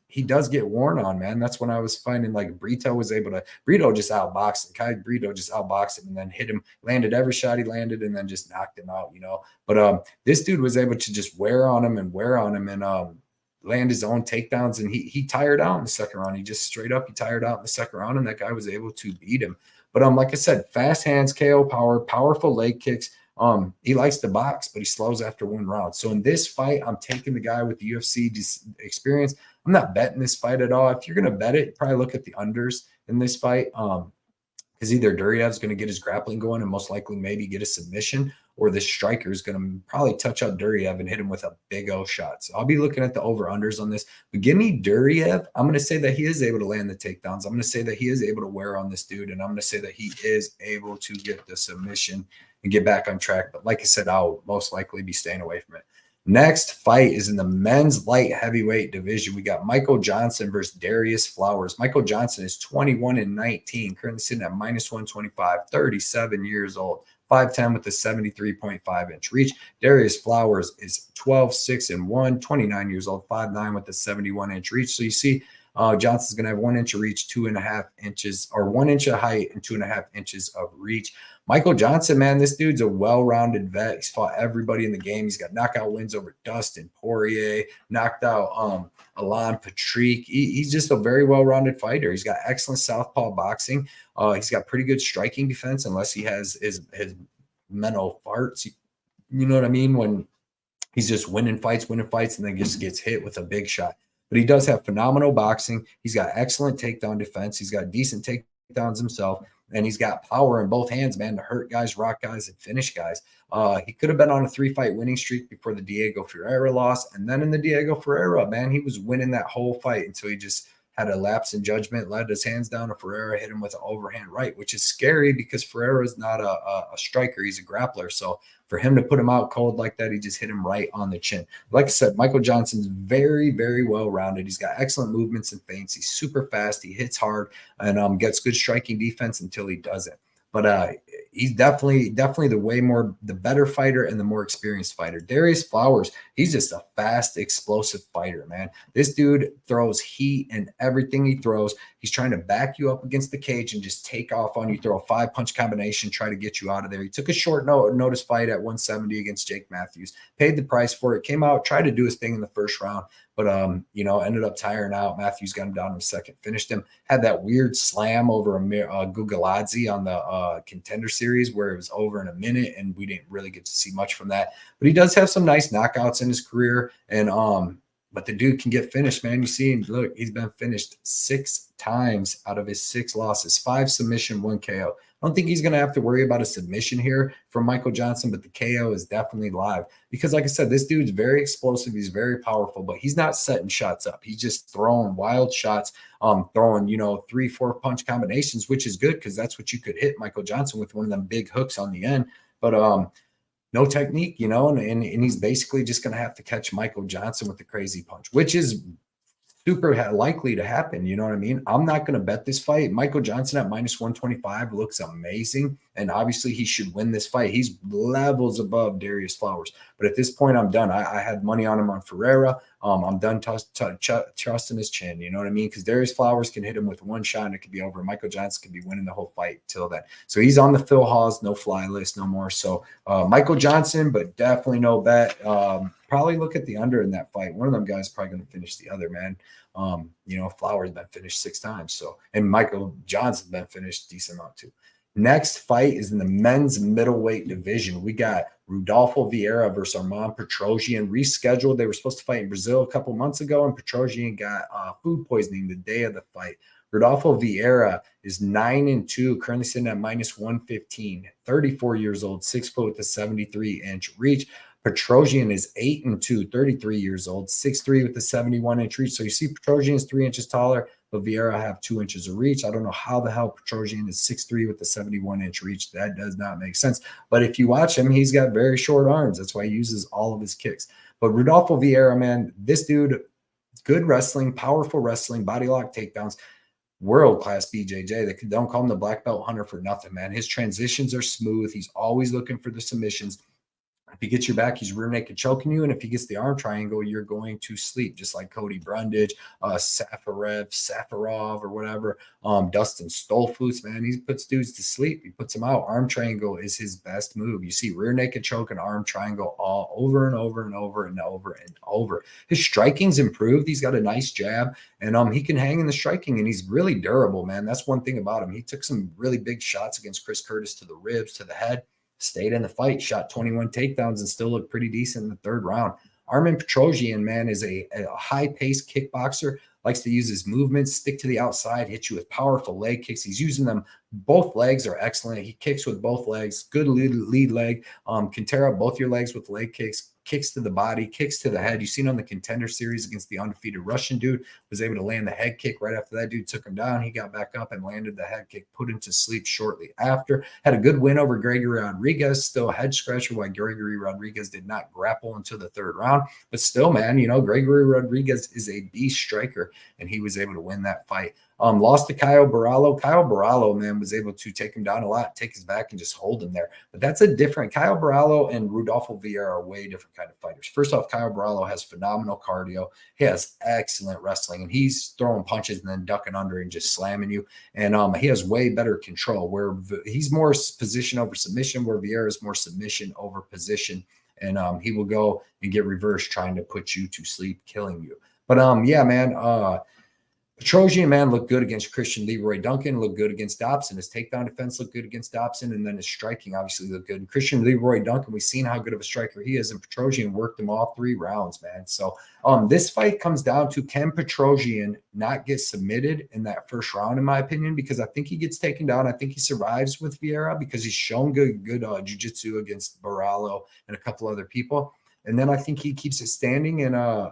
he does get worn on, man. That's when I was finding like Brito just outboxed him. Kai Brito just outboxed him and then hit him, landed every shot he landed, and then just knocked him out, But this dude was able to just wear on him and land his own takedowns, and he tired out in the second round. He just straight up, he tired out in the second round, and that guy was able to beat him. But like I said, fast hands, KO power, powerful leg kicks. He likes to box, but he slows after 1 round. So in this fight, I'm taking the guy with the UFC experience. I'm not betting this fight at all. If you're going to bet it, probably look at the unders in this fight. Because either Duryev's going to get his grappling going and most likely maybe get a submission, or this striker is going to probably touch out Duryev and hit him with a big O shot. So I'll be looking at the over-unders on this. But give me Duryev. I'm going to say that he is able to land the takedowns. I'm going to say that he is able to wear on this dude, and I'm going to say that he is able to get the submission and get back on track. But like I said, I'll most likely be staying away from it. Next fight is in the men's light heavyweight division. We got Michael Johnson versus Darius Flowers. Michael Johnson is 21-19, currently sitting at -125, 37 years old, 5'10 with a 73.5-inch reach. Darius Flowers is 12-6-1, 29 years old, 5'9 with a 71-inch reach. So you see, Johnson's going to have 1 inch of reach, 2.5 inches, or 1 inch of height and 2.5 inches of reach. Michael Johnson, man, this dude's a well-rounded vet. He's fought everybody in the game. He's got knockout wins over Dustin Poirier, knocked out Alan Patrick. He's just a very well-rounded fighter. He's got excellent southpaw boxing. He's got pretty good striking defense, unless he has his mental farts. You know what I mean? When he's just winning fights, and then just gets hit with a big shot. But he does have phenomenal boxing. He's got excellent takedown defense. He's got decent takedowns himself. And he's got power in both hands, man, to hurt guys, rock guys, and finish guys. He could have been on a 3-fight winning streak before the Diego Ferreira loss. And then in the Diego Ferreira, man, he was winning that whole fight until he just had a lapse in judgment, led his hands down to Ferreira, hit him with an overhand right, which is scary because Ferreira is not a striker. He's a grappler. So for him to put him out cold like that, he just hit him right on the chin. Like I said, Michael Johnson's very, very well-rounded. He's got excellent movements and feints. He's super fast. He hits hard and gets good striking defense until he doesn't. But he's definitely the better fighter and the more experienced fighter. Darius Flowers, he's just a fast, explosive fighter, man. This dude throws heat in everything he throws. He's trying to back you up against the cage and just take off on you, throw a 5-punch combination, try to get you out of there. He took a short notice fight at 170 against Jake Matthews, paid the price for it, came out, tried to do his thing in the first round, but ended up tiring out. Matthews got him down in the second, finished him, had that weird slam over Gugaladze on the Contender Series where it was over in a minute, and we didn't really get to see much from that. But he does have some nice knockouts in his career, and but the dude can get finished, man. You see, look, he's been finished 6 times out of his 6 losses, 5 submission, 1 KO. I don't think he's going to have to worry about a submission here from Michael Johnson, but the KO is definitely live because, like I said, this dude's very explosive. He's very powerful, but he's not setting shots up. He's just throwing wild shots, throwing, 3-4 punch combinations, which is good because that's what you could hit Michael Johnson with, one of them big hooks on the end. But no technique, and he's basically just going to have to catch Michael Johnson with the crazy punch, which is super likely to happen. You know what I mean? I'm not going to bet this fight. Michael Johnson at -125 looks amazing. And obviously he should win this fight. He's levels above Darius Flowers. But at this point, I'm done. I had money on him on Ferreira. I'm done trusting his chin. You know what I mean? Because Darius Flowers can hit him with one shot and it could be over. Michael Johnson could be winning the whole fight till then. So he's on the Phil Hawes, no fly list no more. So Michael Johnson, but definitely no bet. Probably look at the under in that fight. One of them guys probably going to finish the other, man. Flowers been finished 6 times. So, and Michael Johnson's been finished a decent amount too. Next fight is in the men's middleweight division. We got Rodolfo Vieira versus Arman Petrosyan rescheduled. They were supposed to fight in Brazil a couple months ago, and Petrosyan got food poisoning the day of the fight. Rodolfo Vieira is 9-2, currently sitting at -115, 34 years old, 6 foot with a 73-inch reach. Petrosyan is 8-2, 33 years old, 6'3" with a 71-inch reach. So you see Petrosyan is 3 inches taller, but Vieira have 2 inches of reach. I don't know how the hell Petrosyan is 6'3" with a 71-inch reach. That does not make sense. But if you watch him, he's got very short arms. That's why he uses all of his kicks. But Rodolfo Vieira, man, this dude, good wrestling, powerful wrestling, body lock takedowns, world-class BJJ. They don't call him the black belt hunter for nothing, man. His transitions are smooth. He's always looking for the submissions. If he gets your back, he's rear naked choking you. And if he gets the arm triangle, you're going to sleep, just like Cody Brundage, Safarov, or whatever. Dustin Stolfus, man, he puts dudes to sleep. He puts them out. Arm triangle is his best move. You see rear naked choke and arm triangle all over and over and over and over and over. His striking's improved. He's got a nice jab, and he can hang in the striking, and he's really durable, man. That's one thing about him. He took some really big shots against Chris Curtis to the ribs, to the head. Stayed in the fight, shot 21 takedowns, and still looked pretty decent in the 3rd round. Arman Petrosyan, man, is a high-paced kickboxer, likes to use his movements, stick to the outside, hit you with powerful leg kicks. He's using them. Both legs are excellent. He kicks with both legs. Good lead leg. Can tear up both your legs with leg kicks. Kicks to the body, kicks to the head. You've seen on the Contender Series against the undefeated Russian dude, was able to land the head kick right after that dude took him down. He got back up and landed the head kick, put him to sleep shortly after. Had a good win over Gregory Rodriguez, still a head scratcher why Gregory Rodriguez did not grapple until the 3rd round. But still, man, Gregory Rodriguez is a beast striker, and he was able to win that fight. Lost to Caio Borralho. Caio Borralho, man, was able to take him down a lot, take his back, and just hold him there. But that's a different – Caio Borralho and Rodolfo Vieira are way different kind of fighters. First off, Caio Borralho has phenomenal cardio. He has excellent wrestling, and he's throwing punches and then ducking under and just slamming you. And he has way better control, where he's more position over submission, where Vieira is more submission over position. And he will go and get reverse trying to put you to sleep, killing you. But, yeah, man, Petrosyan, man, looked good against Christian Leroy Duncan, looked good against Dobson. His takedown defense looked good against Dobson, and then his striking obviously looked good. And Christian Leroy Duncan, we've seen how good of a striker he is, and Petrosyan worked him all 3 rounds, man. So this fight comes down to, can Petrosyan not get submitted in that 1st round, in my opinion, because I think he gets taken down. I think he survives with Vieira because he's shown good jiu-jitsu against Borralho and a couple other people. And then I think he keeps it standing in the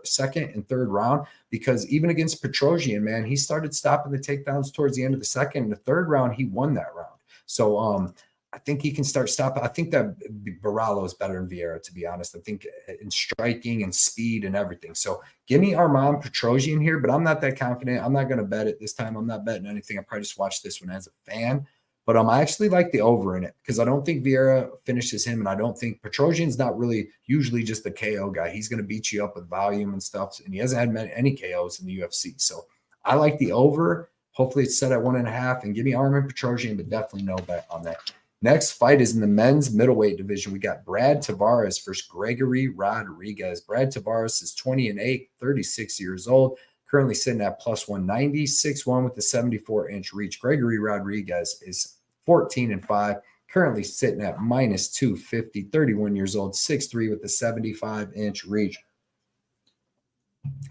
2nd and 3rd round, because even against Petrosyan, man, he started stopping the takedowns towards the end of the 2nd. In the 3rd round, he won that round. So I think he can start stopping. I think that Borralho is better than Vieira, to be honest. I think in striking and speed and everything. So give me Arman Petrosyan here, but I'm not that confident. I'm not going to bet it this time. I'm not betting anything. I probably just watched this one as a fan. But I actually like the over in it because I don't think Vieira finishes him, and I don't think Petrosyan's not really usually just the KO guy. He's going to beat you up with volume and stuff, and he hasn't had any KOs in the UFC. So I like the over. Hopefully it's set at 1.5, and give me Armin Petrosyan, but definitely no bet on that. Next fight is in the men's middleweight division. We got Brad Tavares versus Gregory Rodriguez. Brad Tavares is 20-8, 36 years old, currently sitting at plus 190, 6'1" with the 74-inch reach. Gregory Rodriguez is 14-5, currently sitting at minus 250, 31 years old, 6'3" with the 75-inch reach.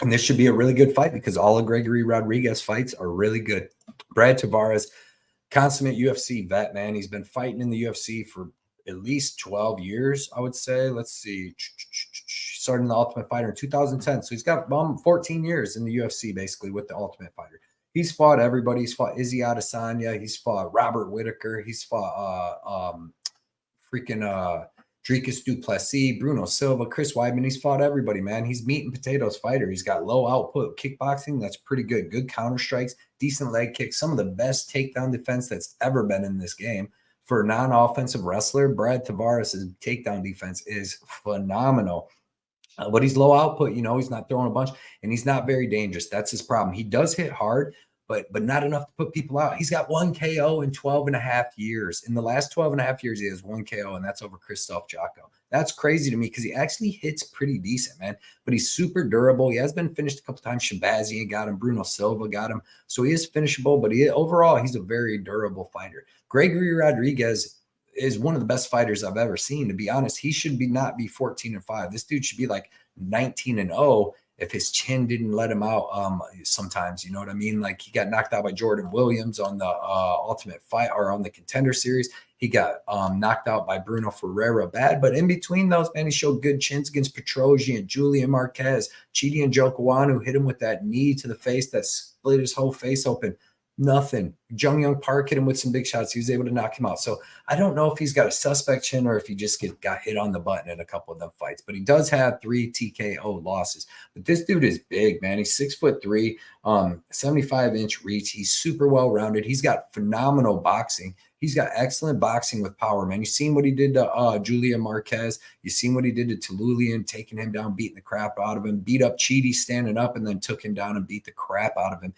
And this should be a really good fight because all of Gregory Rodriguez fights are really good. Brad Tavares, consummate UFC vet, man. He's been fighting in the UFC for at least 12 years, I would say. Let's see. Started in the Ultimate Fighter in 2010. So he's got 14 years in the UFC, basically, with the Ultimate Fighter. He's fought everybody. He's fought Izzy Adesanya. He's fought Robert Whittaker. He's fought Dricus du Plessis, Bruno Silva, Chris Weidman. He's fought everybody, man. He's meat and potatoes fighter. He's got low output kickboxing. That's pretty good. Good counter strikes, decent leg kicks, some of the best takedown defense that's ever been in this game. For a non-offensive wrestler, Brad Tavares' takedown defense is phenomenal. But he's low output, he's not throwing a bunch, and he's not very dangerous. That's his problem. He does hit hard, but not enough to put people out. He's got 1 KO in 12.5 years. In the last 12.5 years, he has 1 KO, and that's over Krzysztof Jotko. That's crazy to me because he actually hits pretty decent, man. But he's super durable. He has been finished a couple times. Shabazian got him. Bruno Silva got him. So he is finishable, but overall, he's a very durable fighter. Gregory Rodriguez is one of the best fighters I've ever seen. To be honest, he should not be 14-5. This dude should be like 19-0 if his chin didn't let him out sometimes, you know what I mean? Like he got knocked out by Jordan Williams on the Ultimate Fight or on the Contender Series. He got knocked out by Bruno Ferreira bad, but in between those, man, he showed good chins against Petrosyan, Julian Marquez, Chidi and Njokuanu hit him with that knee to the face that split his whole face open. Nothing. Jung Young Park hit him with some big shots. He was able to knock him out. So I don't know if he's got a suspect chin or if he just got hit on the button in a couple of them fights. But he does have 3 TKO losses. But this dude is big, man. He's 6'3", 75-inch reach. He's super well-rounded. He's got phenomenal boxing. He's got excellent boxing with power, man. You've seen what he did to Julian Marquez. You've seen what he did to Tuliulian, taking him down, beating the crap out of him, beat up Chidi standing up, and then took him down and beat the crap out of him.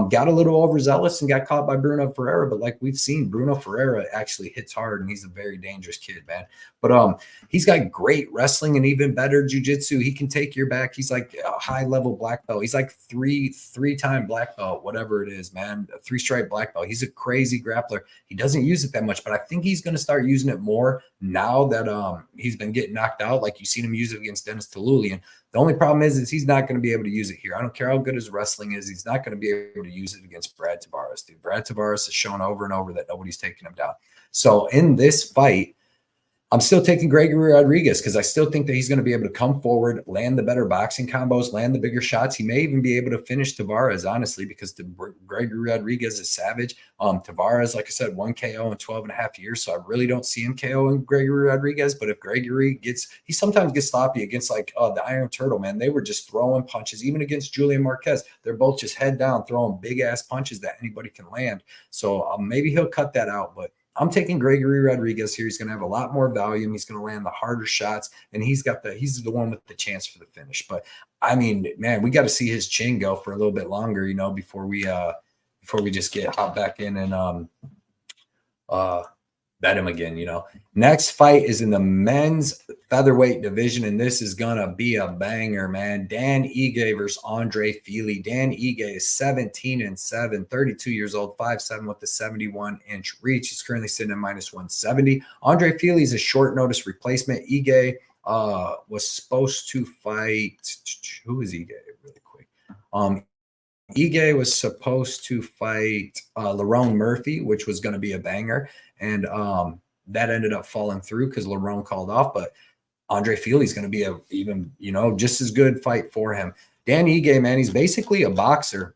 Got a little overzealous and got caught by Bruno Ferreira, but like we've seen, Bruno Ferreira actually hits hard, and he's a very dangerous kid, man. But he's got great wrestling and even better jiu-jitsu. He can take your back. He's like a high-level black belt. He's like three-time black belt, whatever it is, man. A 3-stripe black belt. He's a crazy grappler. He doesn't use it that much, but I think he's going to start using it more now that he's been getting knocked out. Like you've seen him use it against Dennis Tuliulian. The only problem is he's not going to be able to use it here. I don't care how good his wrestling is. He's not going to be able to use it against Brad Tavares, dude. Brad Tavares has shown over and over that nobody's taking him down. So in this fight, I'm still taking Gregory Rodriguez because I still think that he's going to be able to come forward, land the better boxing combos, land the bigger shots. He may even be able to finish Tavares, honestly, because Gregory Rodriguez is savage. Tavares, like I said, 1 KO in 12.5 years, so I really don't see him KOing Gregory Rodriguez. But if Gregory he sometimes gets sloppy against like the Iron Turtle, man. They were just throwing punches, even against Julian Marquez. They're both just head down, throwing big-ass punches that anybody can land. So maybe he'll cut that out, but I'm taking Gregory Rodriguez here. He's going to have a lot more volume. He's going to land the harder shots, and he's the one with the chance for the finish. But I mean, man, we got to see his chin go for a little bit longer, before we just get hop back in and bet him again. Next fight is in the men's featherweight division, and this is gonna be a banger, man. Dan Ige versus Andre Fili. Dan Ige is 17-7, 32 years old, 5'7" with the 71-inch reach. He's currently sitting at minus 170. Andre Fili is a short notice replacement. Ige was supposed to fight. Who is Ige? Really quick. Ige was supposed to fight Lerone Murphy, which was going to be a banger. And that ended up falling through because Lerone called off. But Andre Fili is going to be even just as good fight for him. Dan Ige, man, he's basically a boxer.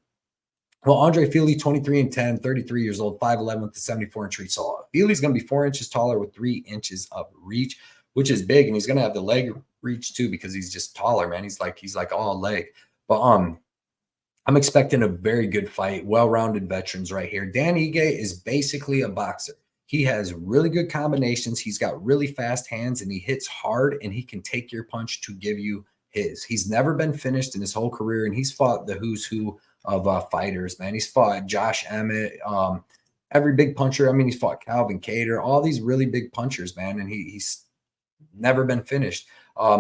Well, Andre Fili, 23-10, 33 years old, 5'11" with the 74-inch reach. So Fili's going to be 4 inches taller with 3 inches of reach, which is big. And he's going to have the leg reach too because he's just taller, man. He's like all leg. But I'm expecting a very good fight. Well-rounded veterans right here. Dan Ige is basically a boxer. He has really good combinations. He's got really fast hands, and he hits hard, and he can take your punch to give you his. He's never been finished in his whole career, and he's fought the who's who of fighters, man. He's fought Josh Emmett, every big puncher. I mean, he's fought Calvin Kattar, all these really big punchers, man, and he's never been finished.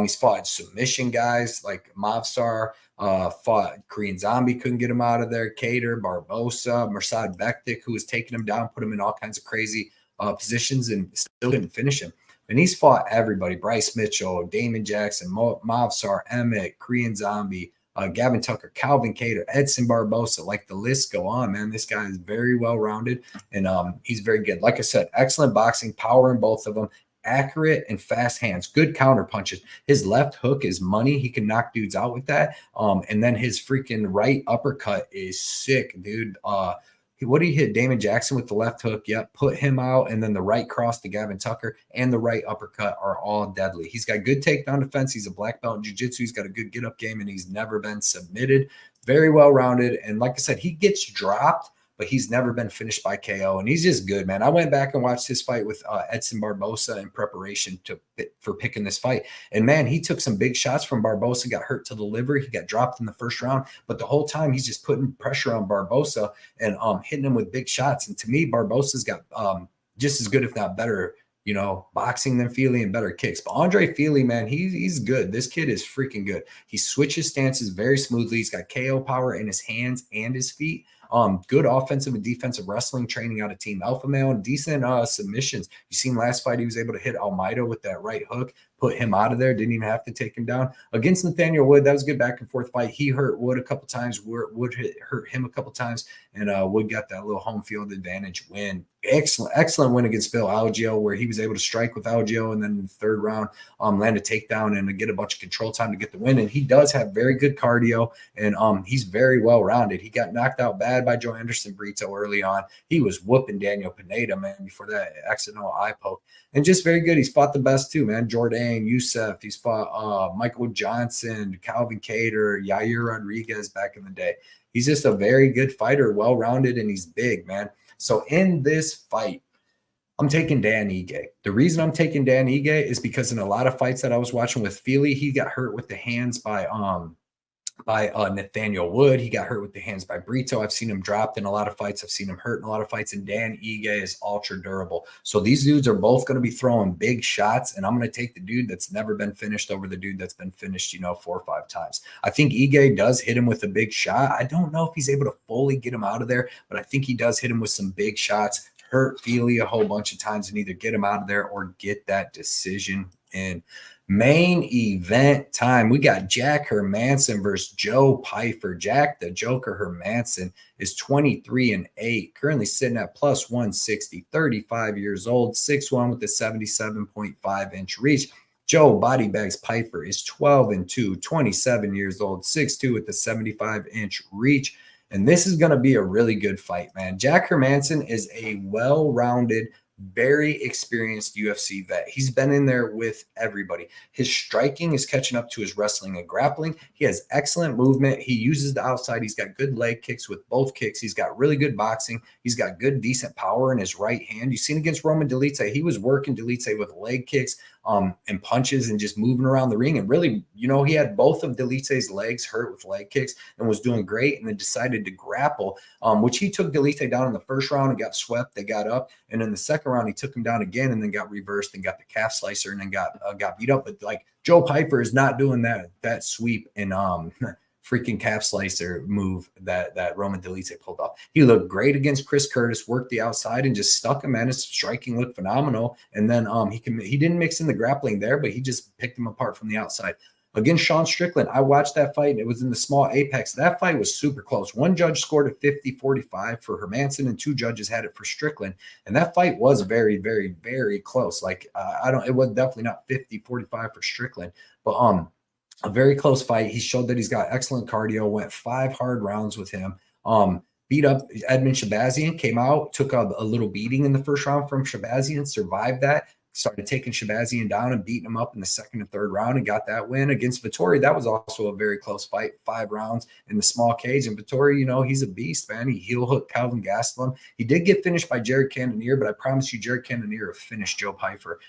He's fought submission guys like Mavsar, fought Korean Zombie, couldn't get him out of there. Kattar, Barbosa, Mirsad Bektik, who was taking him down, put him in all kinds of crazy positions and still couldn't finish him. And he's fought everybody: Bryce Mitchell, Damon Jackson, Mavsar, Emmett, Korean Zombie, Gavin Tucker, Calvin Kattar, Edson Barbosa. Like, the list go on, man. This guy is very well-rounded, and he's very good. Like I said, excellent boxing, power in both of them, accurate and fast hands, good counter punches. His left hook is money. He can knock dudes out with that. And then his freaking right uppercut is sick, dude. What did he hit? Damon Jackson with the left hook. Yep, put him out. And then the right cross to Gavin Tucker and the right uppercut are all deadly. He's got good takedown defense. He's a black belt in jiu-jitsu. He's got a good get-up game, and he's never been submitted. Very well-rounded. And like I said, he gets dropped, but he's never been finished by KO, and he's just good, man. I went back and watched his fight with Edson Barbosa in preparation for picking this fight, and man, he took some big shots from Barbosa, got hurt to the liver, he got dropped in the first round, but the whole time he's just putting pressure on Barbosa and hitting him with big shots. And to me, Barbosa's got just as good, if not better, boxing than Fili and better kicks. But Andre Fili, man, he's good. This kid is freaking good. He switches stances very smoothly. He's got KO power in his hands and his feet. Good offensive and defensive wrestling training out of Team Alpha Male, and decent submissions. You seen last fight, he was able to hit Almeida with that right hook, put him out of there, didn't even have to take him down. Against Nathaniel Wood, that was a good back and forth fight. He hurt Wood a couple times, Wood hurt him a couple times, and Wood got that little home field advantage win. Excellent win against Phil Algeo, where he was able to strike with Algeo, and then in the third round land a takedown and get a bunch of control time to get the win. And he does have very good cardio, and he's very well rounded. He got knocked out bad by Joe Anderson Brito early on. He was whooping Daniel Pineda, man, before that accidental eye poke, and just very good. He's fought the best too, man. Jourdain, Youssef, he's fought Michael Johnson, Calvin Kattar, Yair Rodriguez back in the day. He's just a very good fighter, well-rounded, and he's big, man. So in this fight, I'm taking Dan Ige. The reason I'm taking Dan Ige is because in a lot of fights that I was watching with Fili, he got hurt with the hands by Nathaniel Wood. He got hurt with the hands by Brito. I've seen him dropped in a lot of fights. I've seen him hurt in a lot of fights, and Dan Ige is ultra durable. So these dudes are both going to be throwing big shots, and I'm going to take the dude that's never been finished over the dude that's been finished, 4 or 5 times. I think Ige does hit him with a big shot. I don't know if he's able to fully get him out of there, but I think he does hit him with some big shots, hurt Fili a whole bunch of times, and either get him out of there or get that decision in. Main event time. We got Jack Hermansson versus Joe Pyfer. Jack the Joker Hermansson is 23-8, currently sitting at plus 160, 35 years old, 6'1" with a 77.5-inch reach. Joe Body Bags Pyfer is 12-2, 27 years old, 6'2" with a 75-inch reach. And this is going to be a really good fight, man. Jack Hermansson is a well-rounded, very experienced UFC vet. He's been in there with everybody. His striking is catching up to his wrestling and grappling. He has excellent movement. He uses the outside. He's got good leg kicks with both kicks. He's got really good boxing. He's got good, decent power in his right hand. You've seen against Roman Dolidze, he was working Dolidze with leg kicks and punches and just moving around the ring. And really, he had both of Dolidze's legs hurt with leg kicks and was doing great, and then decided to grapple, which he took Dolidze down in the first round and got swept. They got up. And in the second round, he took him down again and then got reversed and got the calf slicer and then got beat up. But like, Joe Pyfer is not doing that sweep and freaking calf slicer move that Roman Dolidze pulled off. He looked great against Chris Curtis, worked the outside and just stuck him, man. His striking looked phenomenal. And then he didn't mix in the grappling there, but he just picked him apart from the outside. Against Sean Strickland, I watched that fight, and it was in the small apex. That fight was super close. One judge scored a 50-45 for Hermansson, and 2 judges had it for Strickland. And that fight was very, very, very close. Like, it was definitely not 50-45 for Strickland, but a very close fight. He showed that he's got excellent cardio, went 5 hard rounds with him. Beat up Edmund Shabazian, came out, took a little beating in the first round from Shabazian, survived that, started taking Shabazian down and beating him up in the second and third round and got that win against Vettori. That was also a very close fight, 5 rounds in the small cage. And Vettori, you know, he's a beast, man. He heel hooked Calvin Gastelum. He did get finished by Jared Cannonier, but I promise you, Jared Cannonier will finish Joe Pyfer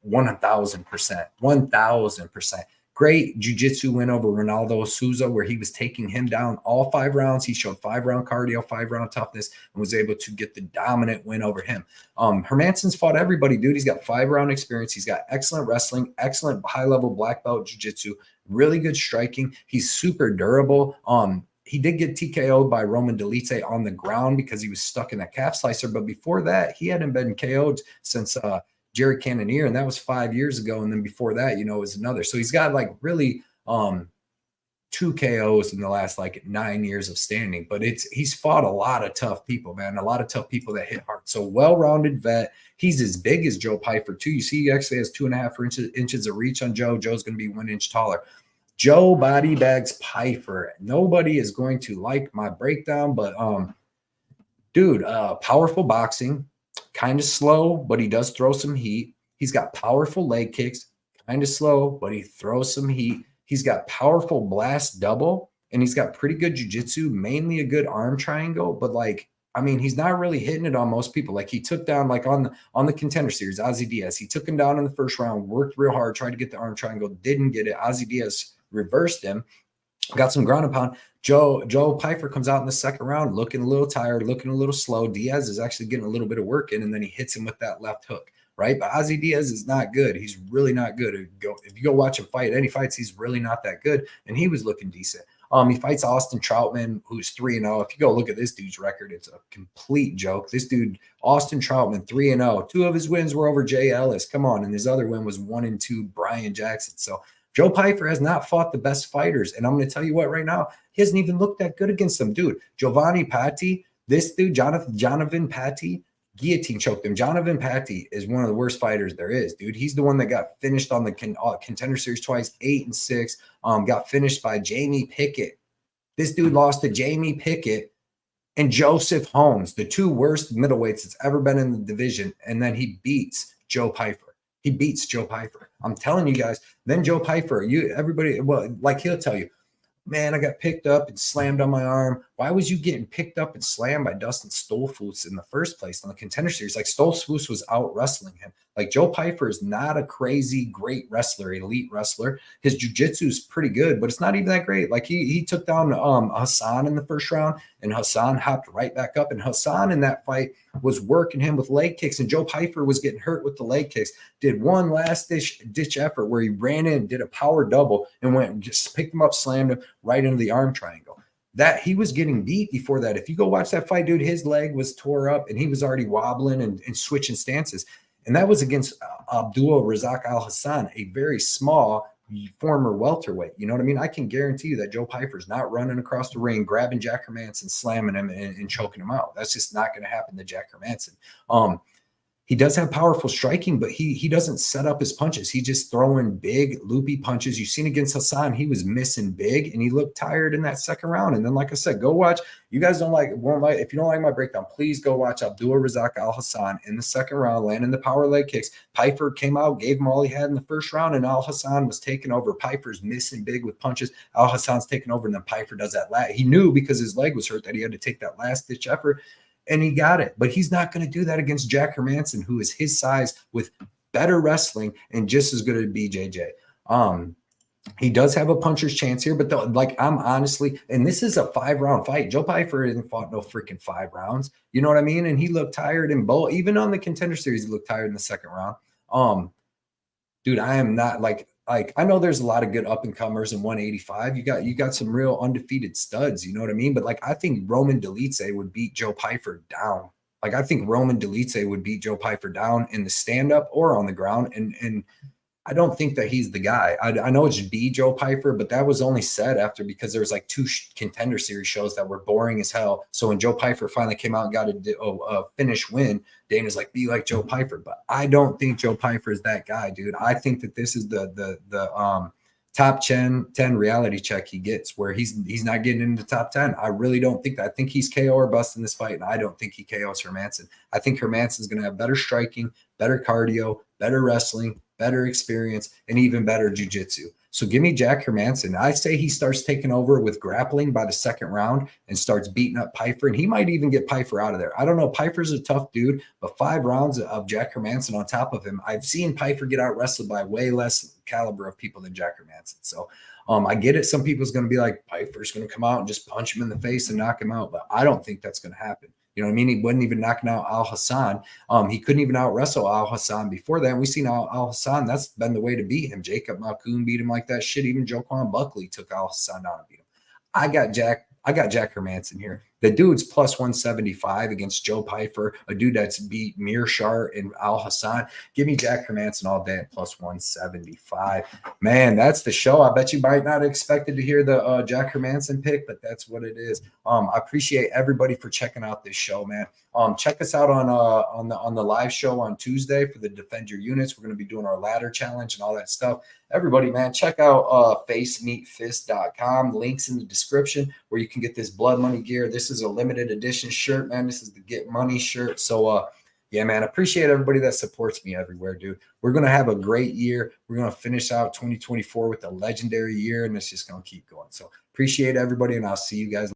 1,000%. 1,000%. Great jiu-jitsu win over Ronaldo Souza, where he was taking him down all 5 rounds. He showed 5-round cardio, 5-round toughness, and was able to get the dominant win over him. Hermansson's fought everybody, dude. He's got 5-round experience. He's got excellent wrestling, excellent high-level black belt jiu-jitsu, really good striking. He's super durable. He did get TKO'd by Roman Dolidze on the ground because he was stuck in that calf slicer. But before that, he hadn't been KO'd since Jared Cannonier, and that was 5 years ago. And then before that, you know, was another. So he's got like really 2 KOs in the last like 9 years of standing. But he's fought a lot of tough people, man, a lot of tough people that hit hard. So well-rounded vet. He's as big as Joe Pyfer too. You see, he actually has 2.5 inches of reach on Joe. Joe's going to be 1 inch taller. Joe body bags Pyfer. Nobody is going to like my breakdown, but dude, powerful boxing. Kind of slow, but he does throw some heat. He's got powerful leg kicks, kind of slow, but he throws some heat. He's got powerful blast double, and he's got pretty good jiu-jitsu, mainly a good arm triangle. But like, I mean, he's not really hitting it on most people. Like he took down, like on the Contender Series, Ozzy Diaz. He took him down in the first round, worked real hard, tried to get the arm triangle, didn't get it. Ozzy Diaz reversed him, got some ground and pound. Joe Pyfer comes out in the second round looking a little tired, looking a little slow. Diaz is actually getting a little bit of work in, and then he hits him with that left hook, right? But Ozzy Diaz is not good. He's really not good. If you go watch him fight, any fights, he's really not that good, and he was looking decent. He fights Austin Troutman, who's 3-0. If you go look at this dude's record, it's a complete joke. This dude, Austin Troutman, 3-0. 2 of his wins were over Jay Ellis. Come on. And his other win was 1-2, Brian Jackson. So Joe Pyfer has not fought the best fighters. And I'm going to tell you what, right now, he hasn't even looked that good against them. Dude, Giovanni Patti, this dude, Jonathan Patti, guillotine choked him. Jonathan Patti is one of the worst fighters there is, dude. He's the one that got finished on the Contender Series twice, 8-6, got finished by Jamie Pickett. This dude lost to Jamie Pickett and Joseph Holmes, the 2 worst middleweights that's ever been in the division. And then he beats Joe Pyfer. He beats Joe Pyfer. I'm telling you guys. Then Joe Pyfer, everybody, well, like he'll tell you, man, I got picked up and slammed on my arm. Why was you getting picked up and slammed by Dustin Stoltzfus in the first place on the Contender Series? Like Stoltzfus was out wrestling him. Like Joe Pyfer is not a crazy great wrestler, elite wrestler. His jiu-jitsu is pretty good, but it's not even that great. Like he took down Hassan in the first round, and Hassan hopped right back up. And Hassan in that fight was working him with leg kicks, and Joe Pyfer was getting hurt with the leg kicks. Did one last ditch effort where he ran in, did a power double, and went and just picked him up, slammed him right into the arm triangle. That he was getting beat before that. If you go watch that fight, dude, his leg was tore up and he was already wobbling and switching stances. And that was against Abdul Razak Al Hassan, a very small former welterweight. You know what I mean? I can guarantee you that Joe Pyfer's not running across the ring, grabbing Jack Hermansson, slamming him, and choking him out. That's just not going to happen to Jack Hermansson. He does have powerful striking, but he doesn't set up his punches. He's just throwing big, loopy punches. You've seen against Hassan, he was missing big, and he looked tired in that second round. And then, like I said, go watch. You guys won't like, if you don't like my breakdown, please go watch Abdul Razak Al Hassan in the second round, landing the power leg kicks. Pyfer came out, gave him all he had in the first round, and Al Hassan was taking over. Pyfer's missing big with punches. Al Hassan's taking over, and then Pyfer does that. He knew because his leg was hurt that he had to take that last-ditch effort. And he got it. But he's not going to do that against Jack Hermansson, who is his size with better wrestling and just as good at BJJ. He does have a puncher's chance here, but I'm honestly, and this is a 5-round fight. Joe Pyfer hasn't fought no freaking 5 rounds. You know what I mean? And he looked tired in both. Even on the Contender Series, he looked tired in the second round. Dude, I am not like I know there's a lot of good up-and-comers in 185. You got some real undefeated studs, you know what I mean? But like I think Roman Dolidze would beat Joe Pyfer down. Like I think Roman Dolidze would beat Joe Pyfer down in the stand-up or on the ground. And I don't think that he's the guy. I know it's B Joe Pyfer, but that was only said because there was like 2 Contender Series shows that were boring as hell. So when Joe Pyfer finally came out and got a finish win, Dana's like, be like Joe Pyfer. But I don't think Joe Pyfer is that guy, dude. I think that this is the top 10 reality check he gets, where he's not getting into the top 10. I really don't think that. I think he's KO or bust in this fight, and I don't think he KOs Hermansson. I think Hermansson's going to have better striking, better cardio, better wrestling, better experience, and even better jiu-jitsu. So give me Jack Hermansson. I say he starts taking over with grappling by the second round and starts beating up Pyfer, and he might even get Pyfer out of there. I don't know. Pyfer's a tough dude, but 5 rounds of Jack Hermansson on top of him. I've seen Pyfer get out wrestled by way less caliber of people than Jack Hermansson. So I get it. Some people's going to be like, Pyfer's going to come out and just punch him in the face and knock him out, but I don't think that's going to happen. You know what I mean? He wasn't even knocking out Al Hassan. He couldn't even out wrestle Al Hassan before that. And we've seen Al Hassan. That's been the way to beat him. Jacob Malkoun beat him like that. Shit, even Joaquin Buckley took Al Hassan down and beat him. I got Jack Hermansson here. The dude's plus 175 against Joe Pyfer, a dude that's beat Mearshart and Al Hassan. Give me Jack Hermansson all day at plus 175. Man, that's the show. I bet you might not have expected to hear the Jack Hermansson pick, but that's what it is. I appreciate everybody for checking out this show, man. Check us out on the live show on Tuesday for the Defend Your Units. We're going to be doing our ladder challenge and all that stuff. Everybody, man, check out FaceMeetFist.com. Links in the description where you can get this blood money gear. This is a limited edition shirt, man. This is the Get Money shirt. So, yeah, man, appreciate everybody that supports me everywhere, dude. We're going to have a great year. We're going to finish out 2024 with a legendary year, and it's just going to keep going. So appreciate everybody, and I'll see you guys.